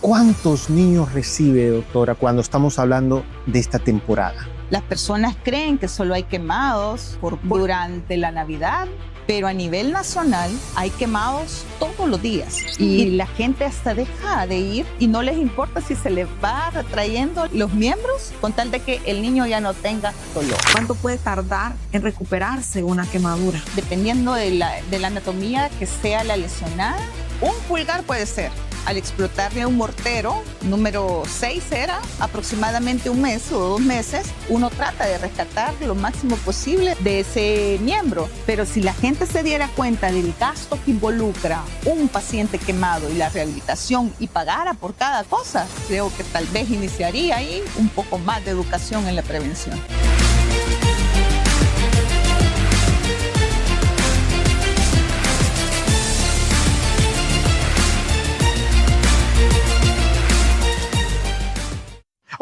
¿Cuántos niños recibe, doctora, cuando estamos hablando de esta temporada? Las personas creen que solo hay quemados durante la Navidad, pero a nivel nacional hay quemados todos los días. Y la gente hasta deja de ir y no les importa si se les va retrayendo los miembros con tal de que el niño ya no tenga dolor. ¿Cuánto puede tardar en recuperarse una quemadura? Dependiendo de la anatomía que sea la lesionada, un pulgar puede ser. Al explotarle un mortero, número 6 era, aproximadamente un mes o 2 meses, uno trata de rescatar lo máximo posible de ese miembro. Pero si la gente se diera cuenta del gasto que involucra un paciente quemado y la rehabilitación y pagara por cada cosa, creo que tal vez iniciaría ahí un poco más de educación en la prevención.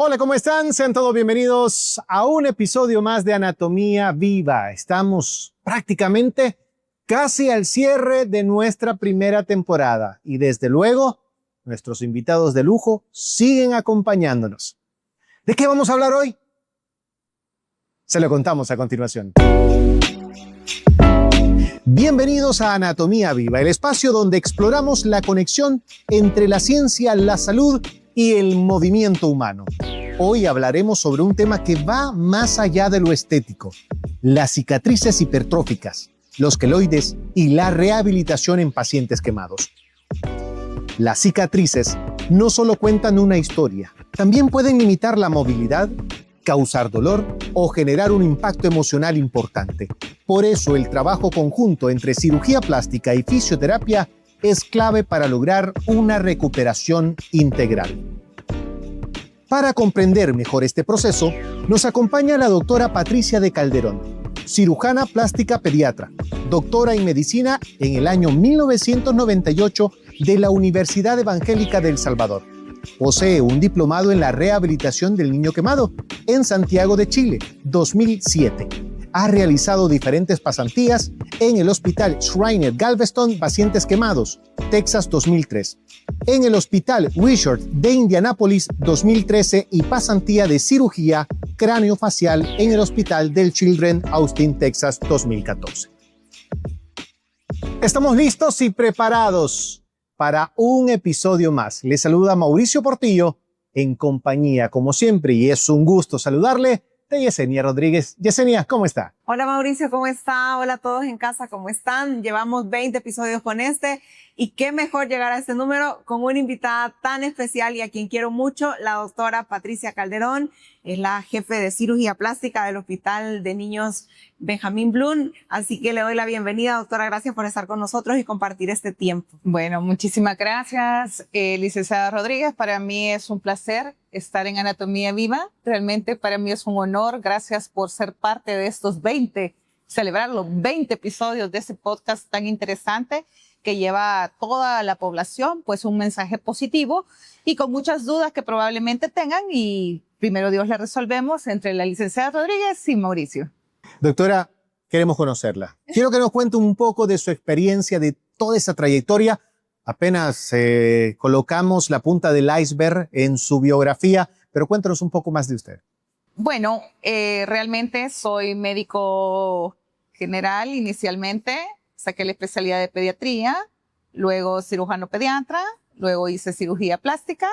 Hola, ¿cómo están? Sean todos bienvenidos a un episodio más de Anatomía Viva. Estamos prácticamente casi al cierre de nuestra primera temporada y desde luego nuestros invitados de lujo siguen acompañándonos. ¿De qué vamos a hablar hoy? Se lo contamos a continuación. Bienvenidos a Anatomía Viva, el espacio donde exploramos la conexión entre la ciencia, la salud y el movimiento humano. Hoy hablaremos sobre un tema que va más allá de lo estético: las cicatrices hipertróficas, los queloides y la rehabilitación en pacientes quemados. Las cicatrices no solo cuentan una historia, también pueden limitar la movilidad, causar dolor o generar un impacto emocional importante. Por eso el trabajo conjunto entre cirugía plástica y fisioterapia es clave para lograr una recuperación integral. Para comprender mejor este proceso, nos acompaña la doctora Patricia de Calderón, cirujana plástica pediatra, doctora en medicina en el año 1998 de la Universidad Evangélica de El Salvador. Posee un diplomado en la rehabilitación del niño quemado en Santiago de Chile, 2007. Ha realizado diferentes pasantías en el Hospital Shriner Galveston Pacientes Quemados, Texas 2003, en el Hospital Wishart de Indianápolis 2013 y pasantía de cirugía craneofacial en el Hospital del Children Austin, Texas 2014. Estamos listos y preparados para un episodio más. Les saluda Mauricio Portillo en compañía, como siempre, y es un gusto saludarle, de Yesenia Rodríguez. Yesenia, ¿cómo está? Hola Mauricio, ¿cómo está? Hola a todos en casa, ¿cómo están? Llevamos 20 episodios con este y qué mejor llegar a este número con una invitada tan especial y a quien quiero mucho, la doctora Patricia Calderón. Es la jefe de cirugía plástica del Hospital de Niños Benjamín Bloom. Así que le doy la bienvenida, doctora. Gracias por estar con nosotros y compartir este tiempo. Bueno, muchísimas gracias, licenciada Rodríguez. Para mí es un placer estar en Anatomía Viva. Realmente para mí es un honor. Gracias por ser parte de estos celebrar los 20 episodios de este podcast tan interesante que lleva a toda la población pues un mensaje positivo y con muchas dudas que probablemente tengan, y primero Dios las resolvemos entre la licenciada Rodríguez y Mauricio. Doctora, queremos conocerla. Quiero que nos cuente un poco de su experiencia, de toda esa trayectoria. Apenas colocamos la punta del iceberg en su biografía, pero cuéntanos un poco más de usted. Bueno, realmente soy médico general inicialmente, saqué la especialidad de pediatría, luego cirujano pediatra, luego hice cirugía plástica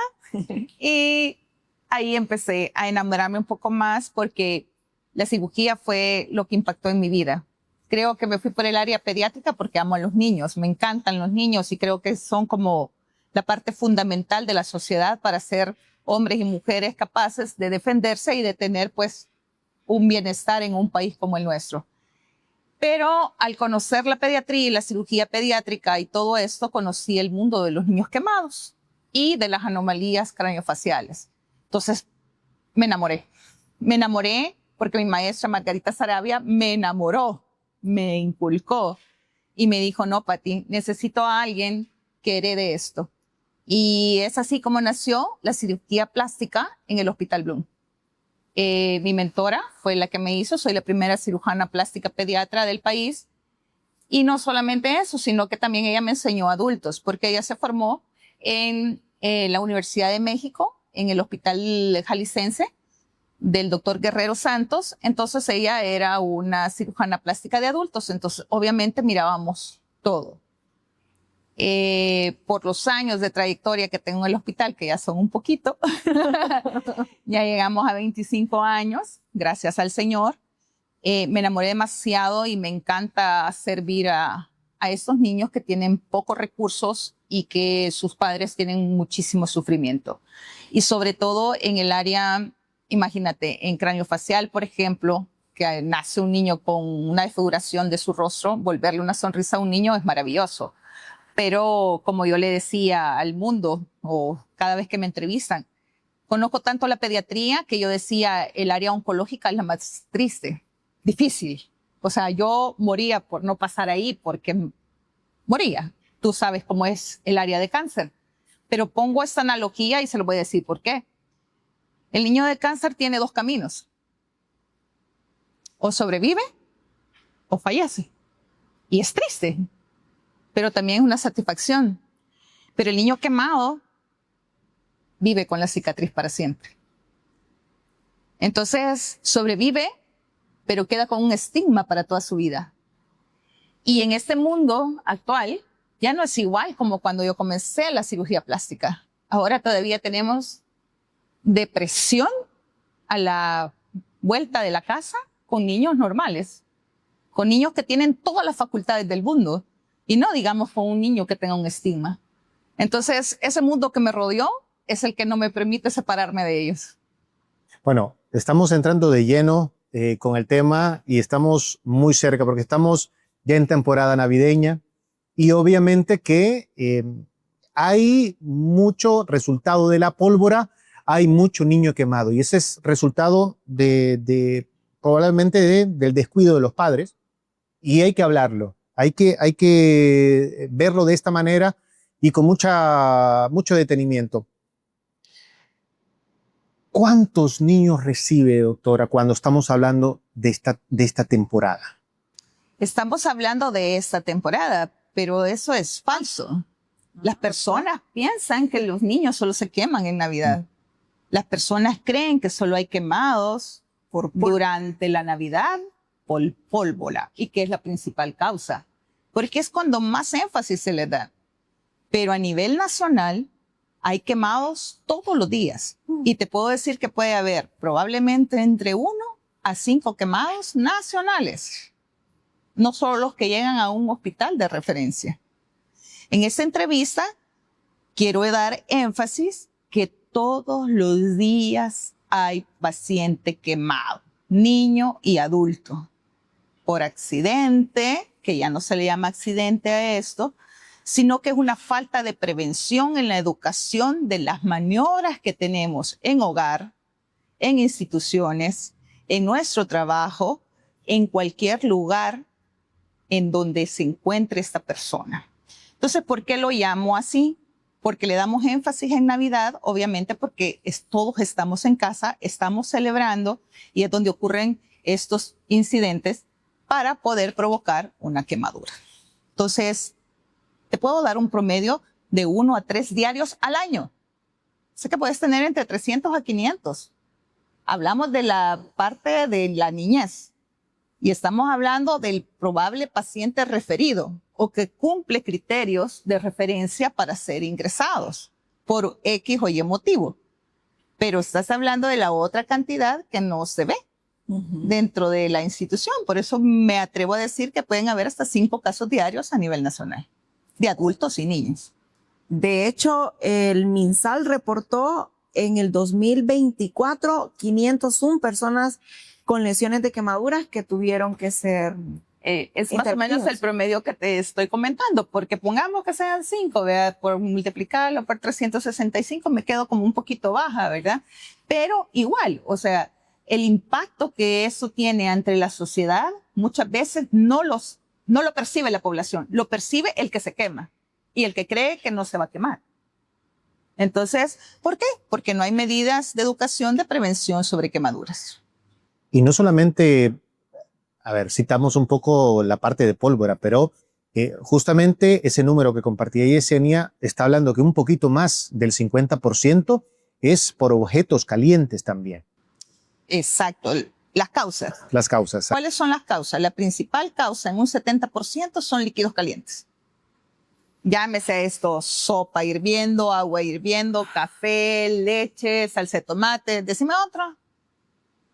y ahí empecé a enamorarme un poco más porque la cirugía fue lo que impactó en mi vida. Creo que me fui por el área pediátrica porque amo a los niños, me encantan los niños y creo que son como la parte fundamental de la sociedad para ser hombres y mujeres capaces de defenderse y de tener pues un bienestar en un país como el nuestro. Pero al conocer la pediatría y la cirugía pediátrica y todo esto, conocí el mundo de los niños quemados y de las anomalías craneofaciales. Entonces me enamoré. Me enamoré porque mi maestra Margarita Sarabia me enamoró, me inculcó y me dijo, no, Pati, necesito a alguien que herede esto. Y es así como nació la cirugía plástica en el Hospital Bloom. Mi mentora fue la que me hizo, soy la primera cirujana plástica pediatra del país. Y no solamente eso, sino que también ella me enseñó a adultos, porque ella se formó en la Universidad de México, en el Hospital Jalisciense, del doctor Guerrero Santos. Entonces ella era una cirujana plástica de adultos, entonces obviamente mirábamos todo. Por los años de trayectoria que tengo en el hospital, que ya son un poquito, ya llegamos a 25 años, gracias al Señor. Me enamoré demasiado y me encanta servir a estos niños que tienen pocos recursos y que sus padres tienen muchísimo sufrimiento. Y sobre todo en el área, imagínate, en craneofacial, por ejemplo, que nace un niño con una desfiguración de su rostro, volverle una sonrisa a un niño es maravilloso. Pero como yo le decía al mundo, o cada vez que me entrevistan, conozco tanto la pediatría que yo decía, el área oncológica es la más triste, difícil. O sea, yo moría por no pasar ahí porque moría. Tú sabes cómo es el área de cáncer. Pero pongo esta analogía y se lo voy a decir por qué. El niño de cáncer tiene dos caminos. O sobrevive o fallece. Y es triste, pero también es una satisfacción. Pero el niño quemado vive con la cicatriz para siempre. Entonces sobrevive, pero queda con un estigma para toda su vida. Y en este mundo actual ya no es igual como cuando yo comencé la cirugía plástica. Ahora todavía tenemos depresión a la vuelta de la casa con niños normales, con niños que tienen todas las facultades del mundo y no digamos con un niño que tenga un estigma. Entonces, ese mundo que me rodeó es el que no me permite separarme de ellos. Bueno, estamos entrando de lleno con el tema y estamos muy cerca porque estamos ya en temporada navideña y obviamente que hay mucho resultado de la pólvora, hay mucho niño quemado y ese es resultado probablemente del descuido de los padres y hay que hablarlo, hay que verlo de esta manera y con mucho detenimiento. ¿Cuántos niños recibe, doctora, cuando estamos hablando de esta temporada? Estamos hablando de esta temporada, pero eso es falso. Las personas piensan que los niños solo se queman en Navidad. Las personas creen que solo hay quemados durante la Navidad por pólvora y que es la principal causa, porque es cuando más énfasis se le da. Pero a nivel nacional hay quemados todos los días y te puedo decir que puede haber probablemente entre 1 a 5 quemados nacionales, no solo los que llegan a un hospital de referencia. En esta entrevista quiero dar énfasis que todos los días hay paciente quemado, niño y adulto, por accidente, que ya no se le llama accidente a esto, sino que es una falta de prevención en la educación de las maniobras que tenemos en hogar, en instituciones, en nuestro trabajo, en cualquier lugar en donde se encuentre esta persona. Entonces, ¿por qué lo llamo así? Porque le damos énfasis en Navidad, obviamente porque todos estamos en casa, estamos celebrando y es donde ocurren estos incidentes para poder provocar una quemadura. Entonces, te puedo dar un promedio de 1 a 3 diarios al año. Sé que puedes tener entre 300 a 500. Hablamos de la parte de la niñez y estamos hablando del probable paciente referido o que cumple criterios de referencia para ser ingresados por X o Y motivo. Pero estás hablando de la otra cantidad que no se ve dentro de la institución. Por eso me atrevo a decir que pueden haber hasta 5 casos diarios a nivel nacional, de adultos y niños. De hecho, el MinSal reportó en el 2024 501 personas con lesiones de quemaduras que tuvieron que ser es más o menos el promedio que te estoy comentando, porque pongamos que sean 5, ¿verdad? Por multiplicarlo por 365 me quedo como un poquito baja, ¿verdad? Pero igual, o sea, el impacto que eso tiene entre la sociedad muchas veces no lo percibe la población, lo percibe el que se quema y el que cree que no se va a quemar. Entonces, ¿por qué? Porque no hay medidas de educación de prevención sobre quemaduras. Y no solamente, a ver, citamos un poco la parte de pólvora, pero Justamente ese número que compartía Yesenia está hablando que un poquito más del 50% es por objetos calientes también. Exacto. Las causas. Las causas. ¿Cuáles son las causas? La principal causa en un 70% son líquidos calientes. Llámese esto, sopa hirviendo, agua hirviendo, café, leche, salsa de tomate. Decime otra.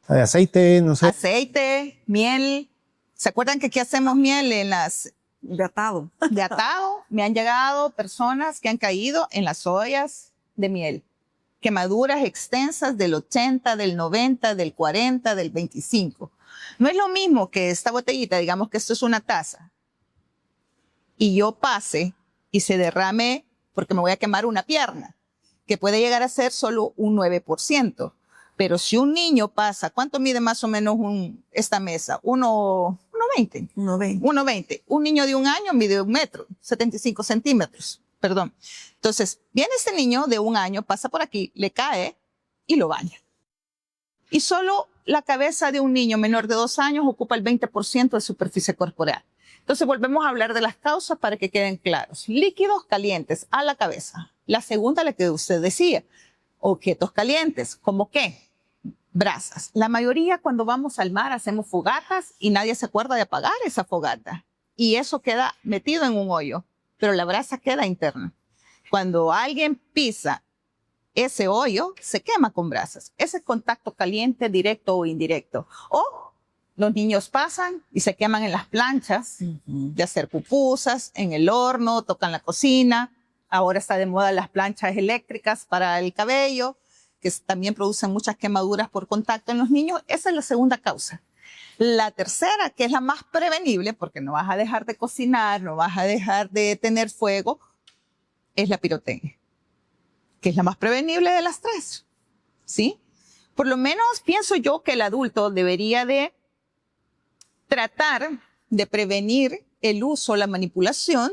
Aceite, no sé. Aceite, miel. ¿Se acuerdan que aquí hacemos miel en las... De atado. De atado? Me han llegado personas que han caído en las ollas de miel. Quemaduras extensas del 80, del 90, del 40, del 25. No es lo mismo que esta botellita, digamos que esto es una taza, y yo pase y se derrame porque me voy a quemar una pierna, que puede llegar a ser solo un 9%. Pero si un niño pasa, ¿cuánto mide más o menos esta mesa? 1,20. 1,20. Un niño de 1 año mide 1 metro, 75 centímetros. Perdón. Entonces, viene este niño de 1 año, pasa por aquí, le cae y lo baña. Y solo la cabeza de un niño menor de 2 años ocupa el 20% de superficie corporal. Entonces, volvemos a hablar de las causas para que queden claros. Líquidos calientes a la cabeza. La segunda, la que usted decía, objetos calientes. ¿Cómo qué? Brasas. La mayoría cuando vamos al mar hacemos fogatas y nadie se acuerda de apagar esa fogata. Y eso queda metido en un hoyo, pero la brasa queda interna. Cuando alguien pisa ese hoyo, se quema con brasas. Ese contacto caliente, directo o indirecto. O los niños pasan y se queman en las planchas de hacer pupusas, en el horno, tocan la cocina. Ahora está de moda las planchas eléctricas para el cabello, que también producen muchas quemaduras por contacto en los niños. Esa es la segunda causa. La tercera, que es la más prevenible, porque no vas a dejar de cocinar, no vas a dejar de tener fuego, es la pirotecnia, que es la más prevenible de las tres, ¿sí? Por lo menos pienso yo que el adulto debería de tratar de prevenir el uso o la manipulación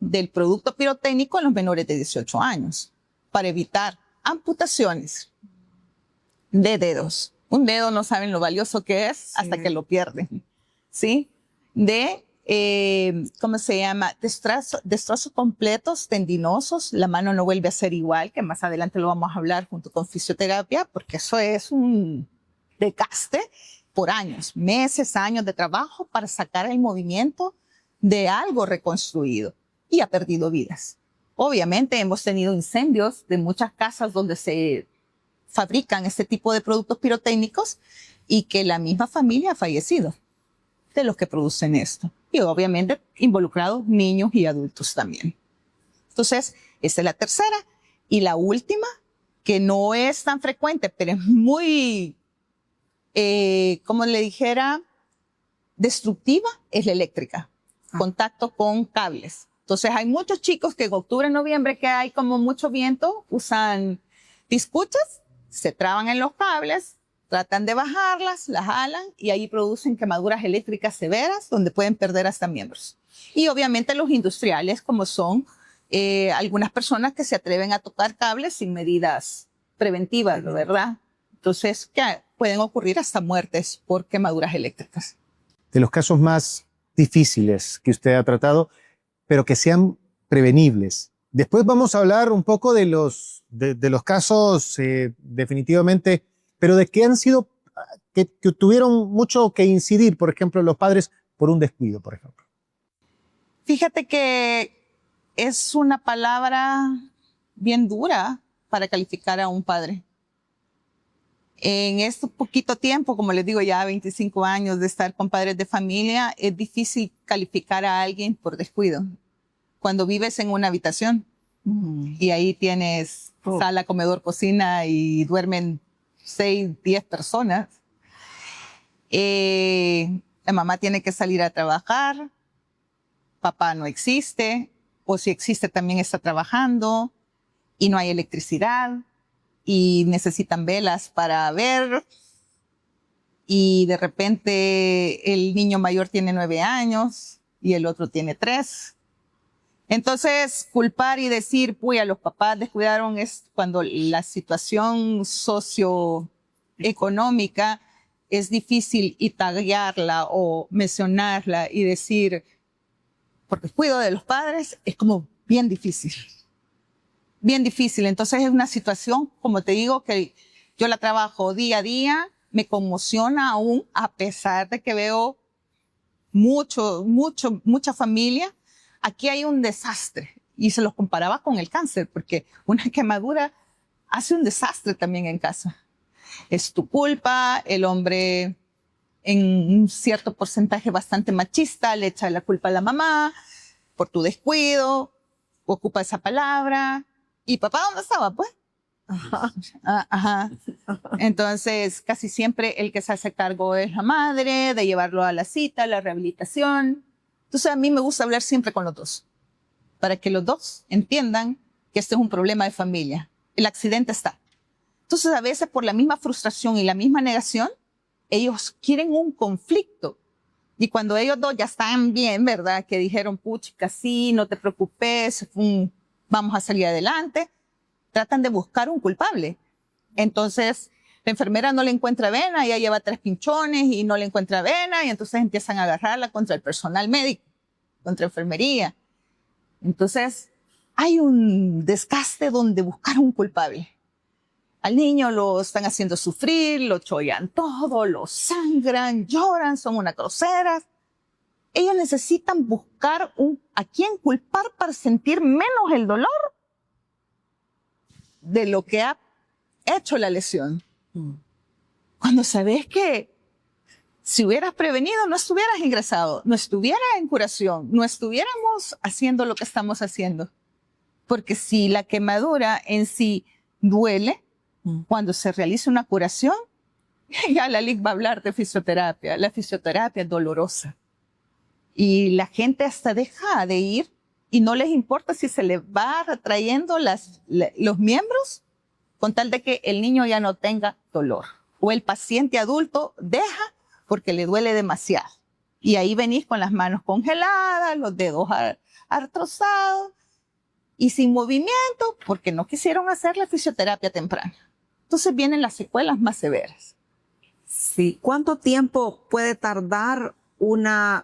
del producto pirotécnico en los menores de 18 años para evitar amputaciones de dedos. Un dedo no saben lo valioso que es hasta que lo pierden, ¿sí? De, ¿cómo se llama? Destrozos completos, tendinosos. La mano no vuelve a ser igual, que más adelante lo vamos a hablar junto con fisioterapia, porque eso es un desgaste por años, meses, años de trabajo para sacar el movimiento de algo reconstruido. Y ha perdido vidas. Obviamente hemos tenido incendios de muchas casas donde se fabrican este tipo de productos pirotécnicos y que la misma familia ha fallecido de los que producen esto. Y obviamente involucrados niños y adultos también. Entonces, esta es la tercera. Y la última, que no es tan frecuente, pero es muy, como le dijera, destructiva, es la eléctrica. Contacto con cables. Entonces hay muchos chicos que en octubre, noviembre, que hay como mucho viento, usan piscuchas, se traban en los cables, tratan de bajarlas, las jalan y ahí producen quemaduras eléctricas severas donde pueden perder hasta miembros. Y obviamente los industriales, como son algunas personas que se atreven a tocar cables sin medidas preventivas, ¿verdad? Entonces que pueden ocurrir hasta muertes por quemaduras eléctricas. De los casos más difíciles que usted ha tratado, pero que sean prevenibles. Después vamos a hablar un poco de los casos definitivamente, pero de que han sido, que tuvieron mucho que incidir, por ejemplo, los padres por un descuido, por ejemplo. Fíjate que es una palabra bien dura para calificar a un padre. En este poquito tiempo, como les digo, ya 25 años de estar con padres de familia, es difícil calificar a alguien por descuido. Cuando vives en una habitación y ahí tienes sala, comedor, cocina y duermen 6, 10 personas, la mamá tiene que salir a trabajar, papá no existe, o si existe también está trabajando y no hay electricidad. Y necesitan velas para ver, y de repente el niño mayor tiene 9 años y el otro tiene 3. Entonces, culpar y decir, puya, los papás descuidaron, es cuando la situación socioeconómica es difícil y taguearla o mencionarla y decir, porque cuido de los padres, es como bien difícil. Bien difícil. Entonces es una situación, como te digo, que yo la trabajo día a día, me conmociona aún, a pesar de que veo mucha familia. Aquí hay un desastre y se los comparaba con el cáncer, porque una quemadura hace un desastre también en casa. Es tu culpa, el hombre en un cierto porcentaje bastante machista le echa la culpa a la mamá por tu descuido, ocupa esa palabra. ¿Y papá dónde estaba? Pues. Ajá. Entonces, casi siempre el que se hace cargo es la madre, de llevarlo a la cita, a la rehabilitación. Entonces, a mí me gusta hablar siempre con los dos, para que los dos entiendan que este es un problema de familia. El accidente está. Entonces, a veces por la misma frustración y la misma negación, ellos quieren un conflicto. Y cuando ellos dos ya están bien, ¿verdad? Que dijeron, puchica, sí, no te preocupes, vamos a salir adelante, tratan de buscar un culpable. Entonces, la enfermera no le encuentra vena, ella lleva 3 pinchones y no le encuentra vena, y entonces empiezan a agarrarla contra el personal médico, contra enfermería. Entonces, hay un desgaste donde buscar un culpable. Al niño lo están haciendo sufrir, lo chollan todo, lo sangran, lloran, son unas groseras. Ellos necesitan buscar a quién culpar para sentir menos el dolor de lo que ha hecho la lesión. Cuando sabes que si hubieras prevenido, no estuvieras ingresado, no estuvieras en curación, no estuviéramos haciendo lo que estamos haciendo. Porque si la quemadura en sí duele, cuando se realiza una curación, ya la LIC va a hablar de fisioterapia. La fisioterapia es dolorosa. Y la gente hasta deja de ir y no les importa si se le va retrayendo los miembros con tal de que el niño ya no tenga dolor. O el paciente adulto deja porque le duele demasiado. Y ahí venís con las manos congeladas, los dedos artrozados y sin movimiento porque no quisieron hacer la fisioterapia temprana. Entonces vienen las secuelas más severas. Sí. ¿Cuánto tiempo puede tardar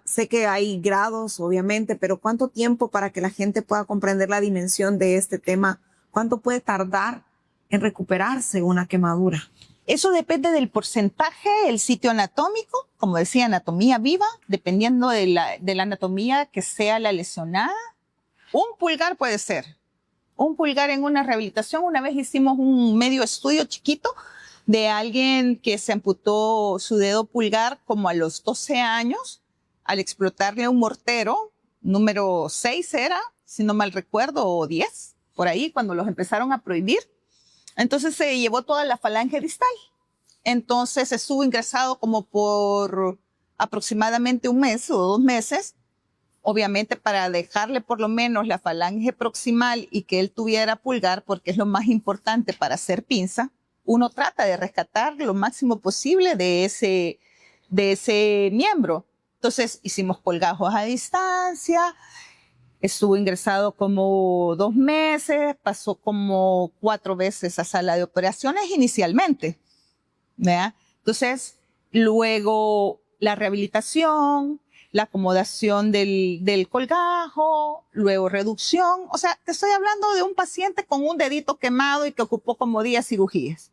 sé que hay grados, obviamente, pero cuánto tiempo para que la gente pueda comprender la dimensión de este tema? ¿Cuánto puede tardar en recuperarse una quemadura? Eso depende del porcentaje, el sitio anatómico, como decía, anatomía viva, dependiendo de la anatomía que sea la lesionada. Un pulgar puede ser. Un pulgar en una rehabilitación. Una vez hicimos un medio estudio chiquito de alguien que se amputó su dedo pulgar como a los 12 años al explotarle un mortero, número 6 era, si no mal recuerdo, o 10, por ahí, cuando los empezaron a prohibir. Entonces se llevó toda la falange distal. Entonces estuvo ingresado como por aproximadamente 1 mes o 2 meses, obviamente para dejarle por lo menos la falange proximal y que él tuviera pulgar, porque es lo más importante para hacer pinza. Uno trata de rescatar lo máximo posible de ese miembro. Entonces hicimos colgajos a distancia, estuvo ingresado como 2 meses, pasó como 4 veces a sala de operaciones inicialmente, ¿verdad? Entonces, luego la rehabilitación, la acomodación del colgajo, luego reducción. O sea, te estoy hablando de un paciente con un dedito quemado y que ocupó como 10 cirugías.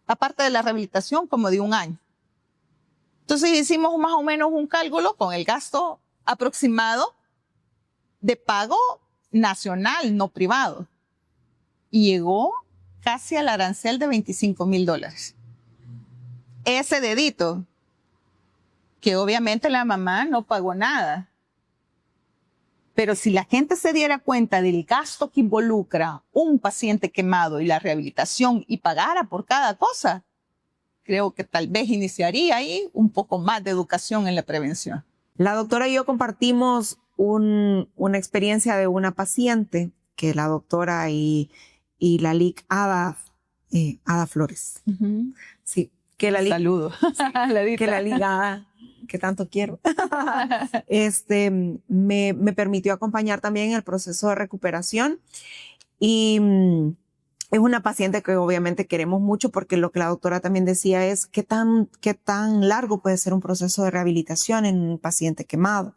Aparte de la rehabilitación, como de 1 año. Entonces hicimos más o menos un cálculo con el gasto aproximado de pago nacional, no privado. Y llegó casi al arancel de $25,000. Ese dedito, que obviamente la mamá no pagó nada. Pero si la gente se diera cuenta del gasto que involucra un paciente quemado y la rehabilitación y pagara por cada cosa, creo que tal vez iniciaría ahí un poco más de educación en la prevención. La doctora y yo compartimos una experiencia de una paciente que la doctora y la LIC Ada Flores. Sí, que la LIC. Saludo. Que la LIC Ada, que tanto quiero, me permitió acompañar también en el proceso de recuperación. Y es una paciente que obviamente queremos mucho porque lo que la doctora también decía es qué tan largo puede ser un proceso de rehabilitación en un paciente quemado.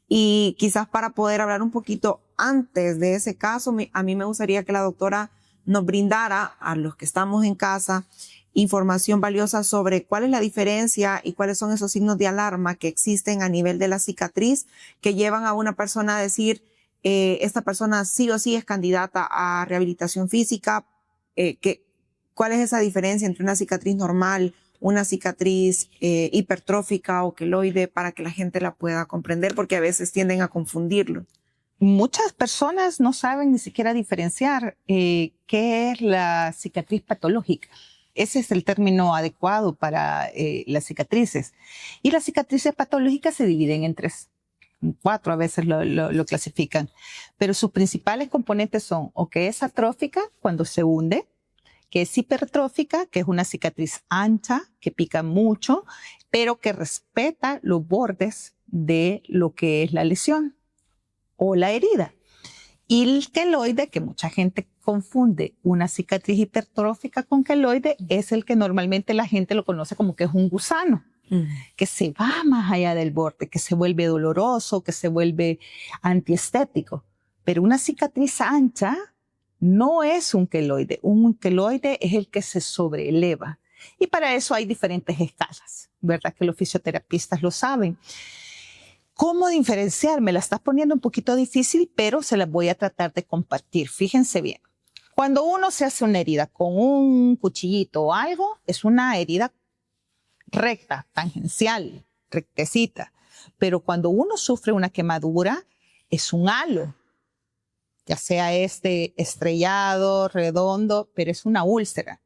Y quizás para poder hablar un poquito antes de ese caso, a mí me gustaría que la doctora nos brindara a los que estamos en casa información valiosa sobre cuál es la diferencia y cuáles son esos signos de alarma que existen a nivel de la cicatriz que llevan a una persona a decir, esta persona sí o sí es candidata a rehabilitación física. ¿Cuál es esa diferencia entre una cicatriz normal, una cicatriz hipertrófica o queloide, para que la gente la pueda comprender? Porque a veces tienden a confundirlo. Muchas personas no saben ni siquiera diferenciar qué es la cicatriz patológica. Ese es el término adecuado para las cicatrices. Y las cicatrices patológicas se dividen en 3, 4 a veces lo clasifican. Pero sus principales componentes son o que es atrófica cuando se hunde, que es hipertrófica, que es una cicatriz ancha, que pica mucho, pero que respeta los bordes de lo que es la lesión o la herida. Y el queloide, que mucha gente confunde una cicatriz hipertrófica con queloide, es el que normalmente la gente lo conoce como que es un gusano, que se va más allá del borde, que se vuelve doloroso, que se vuelve antiestético. Pero una cicatriz ancha no es un queloide. Un queloide es el que se sobreeleva. Y para eso hay diferentes escalas, ¿verdad? Que los fisioterapistas lo saben. ¿Cómo diferenciar? Me la estás poniendo un poquito difícil, pero se las voy a tratar de compartir. Fíjense bien. Cuando uno se hace una herida con un cuchillito o algo, es una herida recta, tangencial, rectecita. Pero cuando uno sufre una quemadura, es un halo. Ya sea estrellado, redondo, pero es una úlcera.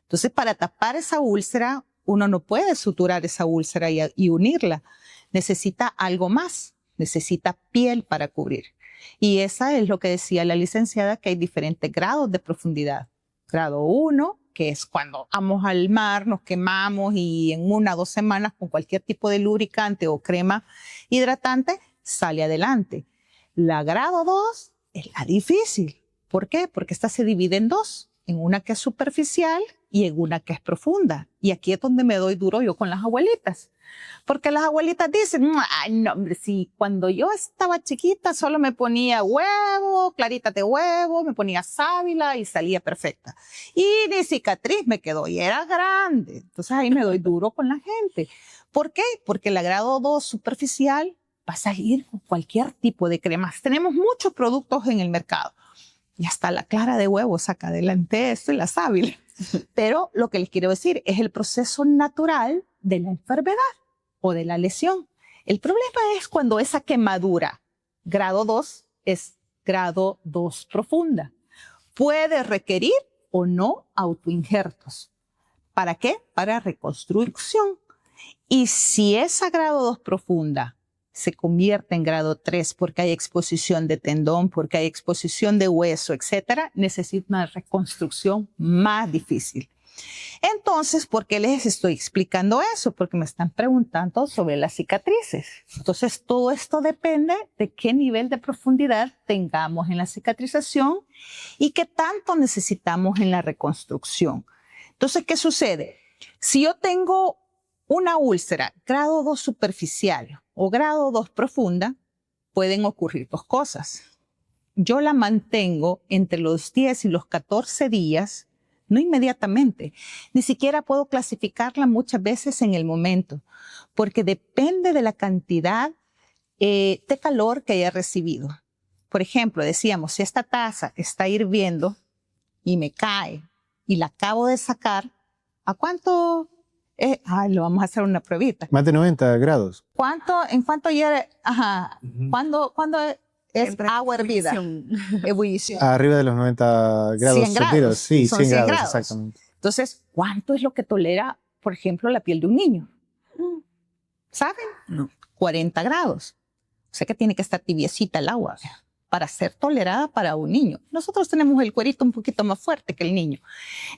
Entonces, para tapar esa úlcera, uno no puede suturar esa úlcera y unirla. Necesita algo más, necesita piel para cubrir. Y esa es lo que decía la licenciada, que hay diferentes grados de profundidad. Grado 1, que es cuando vamos al mar, nos quemamos y en 1 o 2 semanas con cualquier tipo de lubricante o crema hidratante sale adelante. La grado 2 es la difícil. ¿Por qué? Porque esta se divide en 2, en una que es superficial y en una que es profunda. Y aquí es donde me doy duro yo con las abuelitas. Porque las abuelitas dicen, ay, no, hombre, si cuando yo estaba chiquita solo me ponía huevo, claritas de huevo, me ponía sábila y salía perfecta. Y ni cicatriz me quedó y era grande. Entonces ahí me doy duro con la gente. ¿Por qué? Porque la grado 2 superficial vas a ir con cualquier tipo de cremas. Tenemos muchos productos en el mercado. Y hasta la clara de huevo saca adelante esto y la sábila. Pero lo que les quiero decir es el proceso natural de la enfermedad o de la lesión. El problema es cuando esa quemadura, grado 2, es grado 2 profunda. Puede requerir o no autoinjertos. ¿Para qué? Para reconstrucción. Y si esa grado 2 profunda se convierte en grado 3 porque hay exposición de tendón, porque hay exposición de hueso, etcétera, necesita una reconstrucción más difícil. Entonces, ¿por qué les estoy explicando eso? Porque me están preguntando sobre las cicatrices. Entonces, todo esto depende de qué nivel de profundidad tengamos en la cicatrización y qué tanto necesitamos en la reconstrucción. Entonces, ¿qué sucede? Si yo tengo una úlcera grado 2 superficial o grado 2 profunda, pueden ocurrir 2 cosas. Yo la mantengo entre los 10 y los 14 días, no inmediatamente. Ni siquiera puedo clasificarla muchas veces en el momento, porque depende de la cantidad de calor que haya recibido. Por ejemplo, decíamos, si esta taza está hirviendo y me cae y la acabo de sacar, ¿a cuánto? Lo vamos a hacer una pruebita. Más de 90 grados. ¿En cuánto hierve? Ajá. ¿Cuándo es agua hervida? Ebullición. Arriba de los 90 grados 100 grados. centígrados. Sí, Son 100 100 grados, grados. exactamente. Entonces, ¿cuánto es lo que tolera, por ejemplo, la piel de un niño? ¿Saben? No. 40 grados. O sea que tiene que estar tibiecita el agua para ser tolerada para un niño. Nosotros tenemos el cuerito un poquito más fuerte que el niño.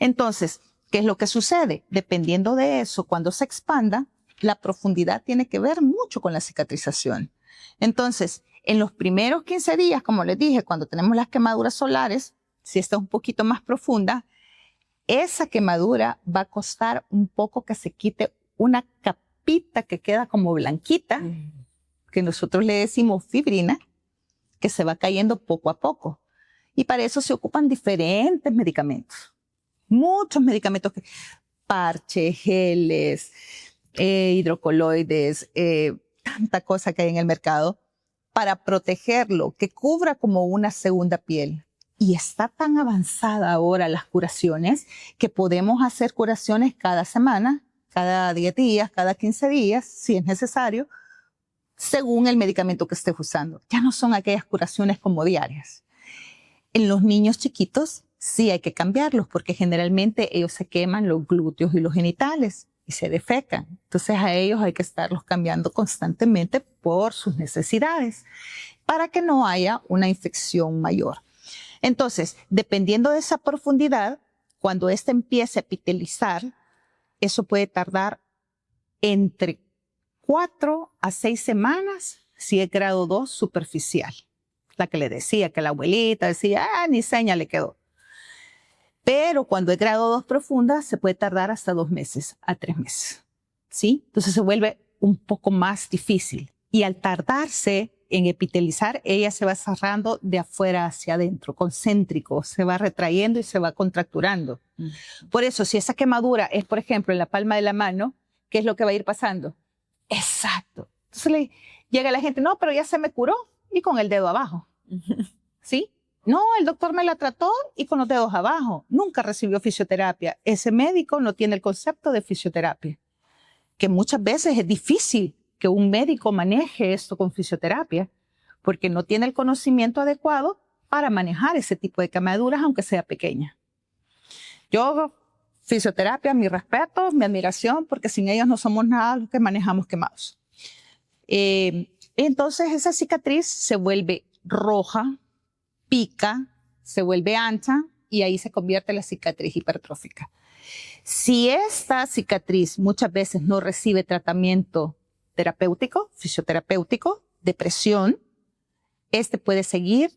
Entonces, ¿qué es lo que sucede? Dependiendo de eso, cuando se expanda, la profundidad tiene que ver mucho con la cicatrización. Entonces, en los primeros 15 días, como les dije, cuando tenemos las quemaduras solares, si esta es un poquito más profunda, esa quemadura va a costar un poco que se quite una capita que queda como blanquita, que nosotros le decimos fibrina, que se va cayendo poco a poco. Y para eso se ocupan diferentes medicamentos. Muchos medicamentos, parches, geles, hidrocoloides, tanta cosa que hay en el mercado para protegerlo, que cubra como una segunda piel. Y está tan avanzada ahora las curaciones que podemos hacer curaciones cada semana, cada 10 días, cada 15 días, si es necesario, según el medicamento que estés usando. Ya no son aquellas curaciones como diarias. En los niños chiquitos sí hay que cambiarlos porque generalmente ellos se queman los glúteos y los genitales y se defecan. Entonces a ellos hay que estarlos cambiando constantemente por sus necesidades para que no haya una infección mayor. Entonces, dependiendo de esa profundidad, cuando éste empiece a epitelizar, eso puede tardar entre 4 a 6 semanas si es grado 2 superficial. La que le decía, que la abuelita decía, ni seña le quedó. Pero cuando es grado 2 profunda, se puede tardar hasta 2 meses a 3 meses. ¿Sí? Entonces se vuelve un poco más difícil. Y al tardarse en epitelizar, ella se va cerrando de afuera hacia adentro, concéntrico, se va retrayendo y se va contracturando. Por eso, si esa quemadura es, por ejemplo, en la palma de la mano, ¿qué es lo que va a ir pasando? Exacto. Entonces llega la gente, no, pero ya se me curó, y con el dedo abajo. ¿Sí? No, el doctor me la trató y con los dedos abajo. Nunca recibió fisioterapia. Ese médico no tiene el concepto de fisioterapia, que muchas veces es difícil que un médico maneje esto con fisioterapia, porque no tiene el conocimiento adecuado para manejar ese tipo de quemaduras, aunque sea pequeña. Yo, fisioterapia, mi respeto, mi admiración, porque sin ellos no somos nada los que manejamos quemados. Entonces esa cicatriz se vuelve roja, pica, se vuelve ancha y ahí se convierte en la cicatriz hipertrófica. Si esta cicatriz muchas veces no recibe tratamiento terapéutico, fisioterapéutico, de presión, este puede seguir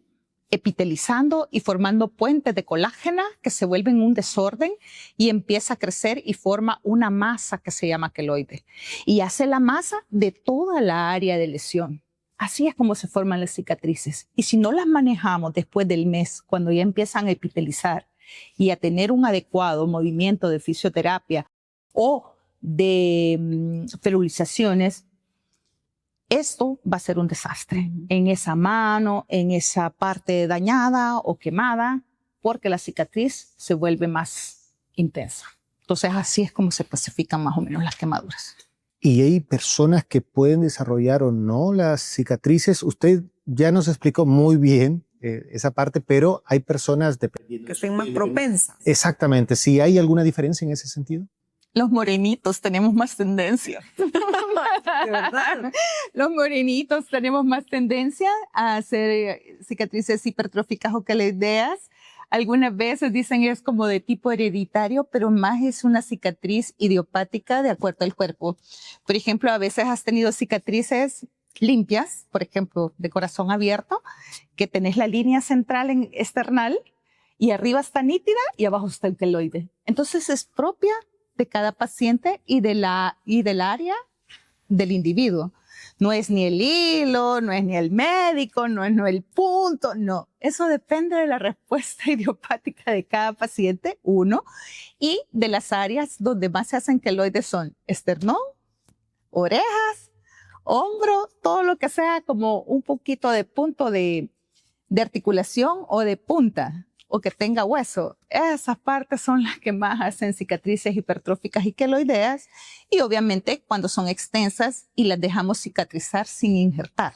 epitelizando y formando puentes de colágena que se vuelven un desorden y empieza a crecer y forma una masa que se llama queloide y hace la masa de toda la área de lesión. Así es como se forman las cicatrices. Y si no las manejamos después del mes, cuando ya empiezan a epitelizar y a tener un adecuado movimiento de fisioterapia o de ferulizaciones, esto va a ser un desastre en esa mano, en esa parte dañada o quemada, porque la cicatriz se vuelve más intensa. Entonces así es como se clasifican más o menos las quemaduras. ¿Y hay personas que pueden desarrollar o no las cicatrices? Usted ya nos explicó muy bien esa parte, pero hay personas dependiendo que estén más propensas. Exactamente. ¿Sí hay alguna diferencia en ese sentido? Los morenitos tenemos más tendencia. De verdad. Los morenitos tenemos más tendencia a hacer cicatrices hipertróficas o queloideas. Algunas veces dicen es como de tipo hereditario, pero más es una cicatriz idiopática de acuerdo al cuerpo. Por ejemplo, a veces has tenido cicatrices limpias, por ejemplo, de corazón abierto, que tenés la línea central en external y arriba está nítida y abajo está el queloide. Entonces es propia de cada paciente y del área del individuo. No es ni el hilo, no es ni el médico, no es el punto, no. Eso depende de la respuesta idiopática de cada paciente, uno, y de las áreas donde más se hacen queloides son esternón, orejas, hombro, todo lo que sea como un poquito de punto de articulación o de punta, o que tenga hueso. Esas partes son las que más hacen cicatrices hipertróficas y queloideas, y obviamente cuando son extensas y las dejamos cicatrizar sin injertar.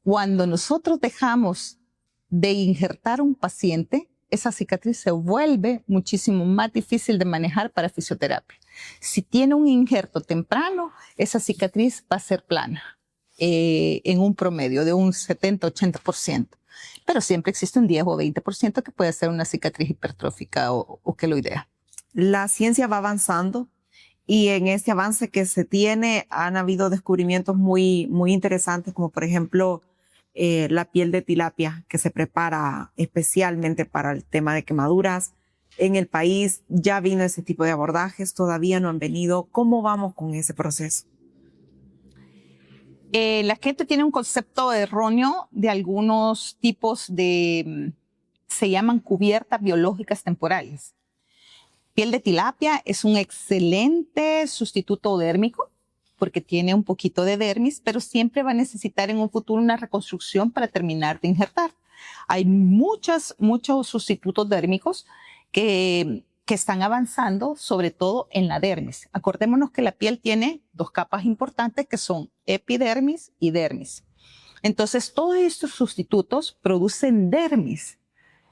Cuando nosotros dejamos de injertar un paciente, esa cicatriz se vuelve muchísimo más difícil de manejar para fisioterapia. Si tiene un injerto temprano, esa cicatriz va a ser plana, en un promedio de un 70-80%. Pero siempre existe un 10 o 20% que puede ser una cicatriz hipertrófica o queloidea. La ciencia va avanzando y en este avance que se tiene han habido descubrimientos muy, muy interesantes, como por ejemplo la piel de tilapia que se prepara especialmente para el tema de quemaduras. En el país ya vino ese tipo de abordajes, todavía no han venido. ¿Cómo vamos con ese proceso? La gente tiene un concepto erróneo de algunos tipos de, se llaman cubiertas biológicas temporales. Piel de tilapia es un excelente sustituto dérmico porque tiene un poquito de dermis, pero siempre va a necesitar en un futuro una reconstrucción para terminar de injertar. Hay muchos sustitutos dérmicos que están avanzando, sobre todo en la dermis. Acordémonos que la piel tiene dos capas importantes que son epidermis y dermis. Entonces, todos estos sustitutos producen dermis.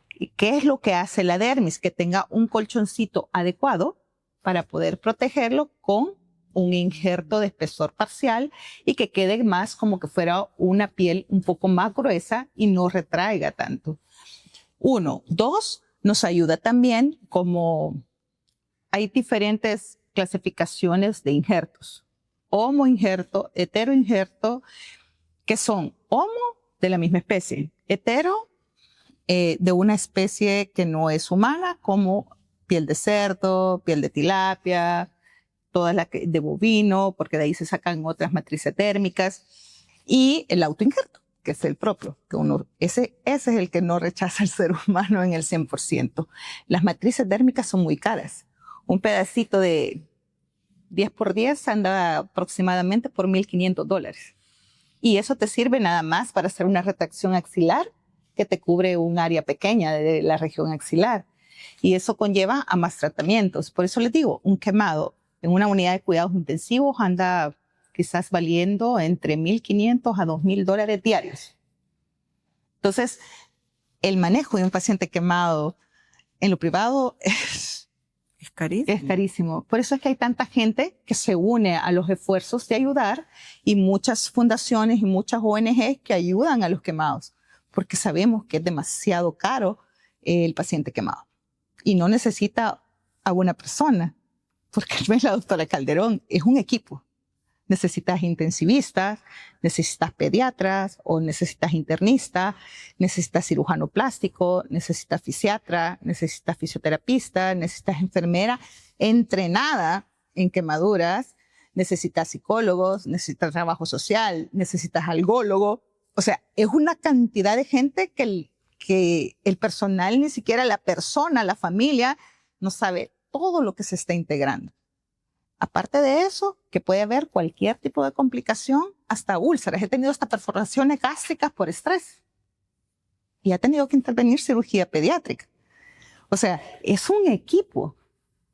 ¿Y qué es lo que hace la dermis? Que tenga un colchoncito adecuado para poder protegerlo con un injerto de espesor parcial y que quede más como que fuera una piel un poco más gruesa y no retraiga tanto. 1. 2, nos ayuda también como hay diferentes clasificaciones de injertos. Homoinjerto, heteroinjerto, que son homo de la misma especie, hetero de una especie que no es humana, como piel de cerdo, piel de tilapia, toda la de bovino, porque de ahí se sacan otras matrices térmicas, y el autoinjerto, que es el propio, que ese es el que no rechaza el ser humano en el 100%. Las matrices térmicas son muy caras. Un pedacito de 10x10 anda aproximadamente por $1,500. Y eso te sirve nada más para hacer una retracción axilar que te cubre un área pequeña de la región axilar. Y eso conlleva a más tratamientos. Por eso les digo, un quemado en una unidad de cuidados intensivos anda quizás valiendo entre $1,500 a $2,000 diarios. Entonces, el manejo de un paciente quemado en lo privado es carísimo. Es carísimo. Por eso es que hay tanta gente que se une a los esfuerzos de ayudar y muchas fundaciones y muchas ONG que ayudan a los quemados, porque sabemos que es demasiado caro el paciente quemado y no necesita a una persona, porque no es la doctora Calderón, es un equipo. Necesitas intensivistas, necesitas pediatras o necesitas internistas, necesitas cirujano plástico, necesitas fisiatra, necesitas fisioterapista, necesitas enfermera entrenada en quemaduras, necesitas psicólogos, necesitas trabajo social, necesitas algólogo. O sea, es una cantidad de gente que el personal, ni siquiera la persona, la familia, no sabe todo lo que se está integrando. Aparte de eso, que puede haber cualquier tipo de complicación, hasta úlceras. He tenido hasta perforaciones gástricas por estrés. Y ha tenido que intervenir cirugía pediátrica. O sea, es un equipo.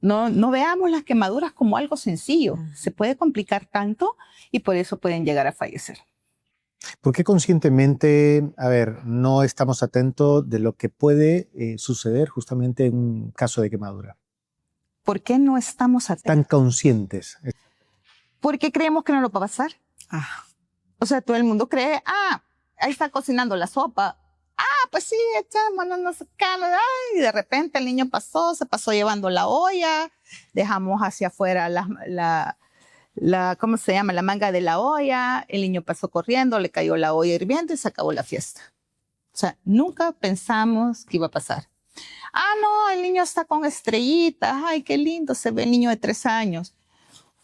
No veamos las quemaduras como algo sencillo. Se puede complicar tanto y por eso pueden llegar a fallecer. ¿Por qué conscientemente, no estamos atentos de lo que puede suceder justamente en un caso de quemadura? ¿Por qué no estamos atentos? Tan conscientes. Porque creemos que no lo va a pasar. O sea, todo el mundo cree, ahí está cocinando la sopa. Pues sí, echémonos, no sé qué. Y de repente el niño se pasó llevando la olla, dejamos hacia afuera ¿cómo se llama? La manga de la olla, el niño pasó corriendo, le cayó la olla hirviendo y se acabó la fiesta. O sea, nunca pensamos que iba a pasar. No, el niño está con estrellitas. Ay, qué lindo se ve el niño de 3 años.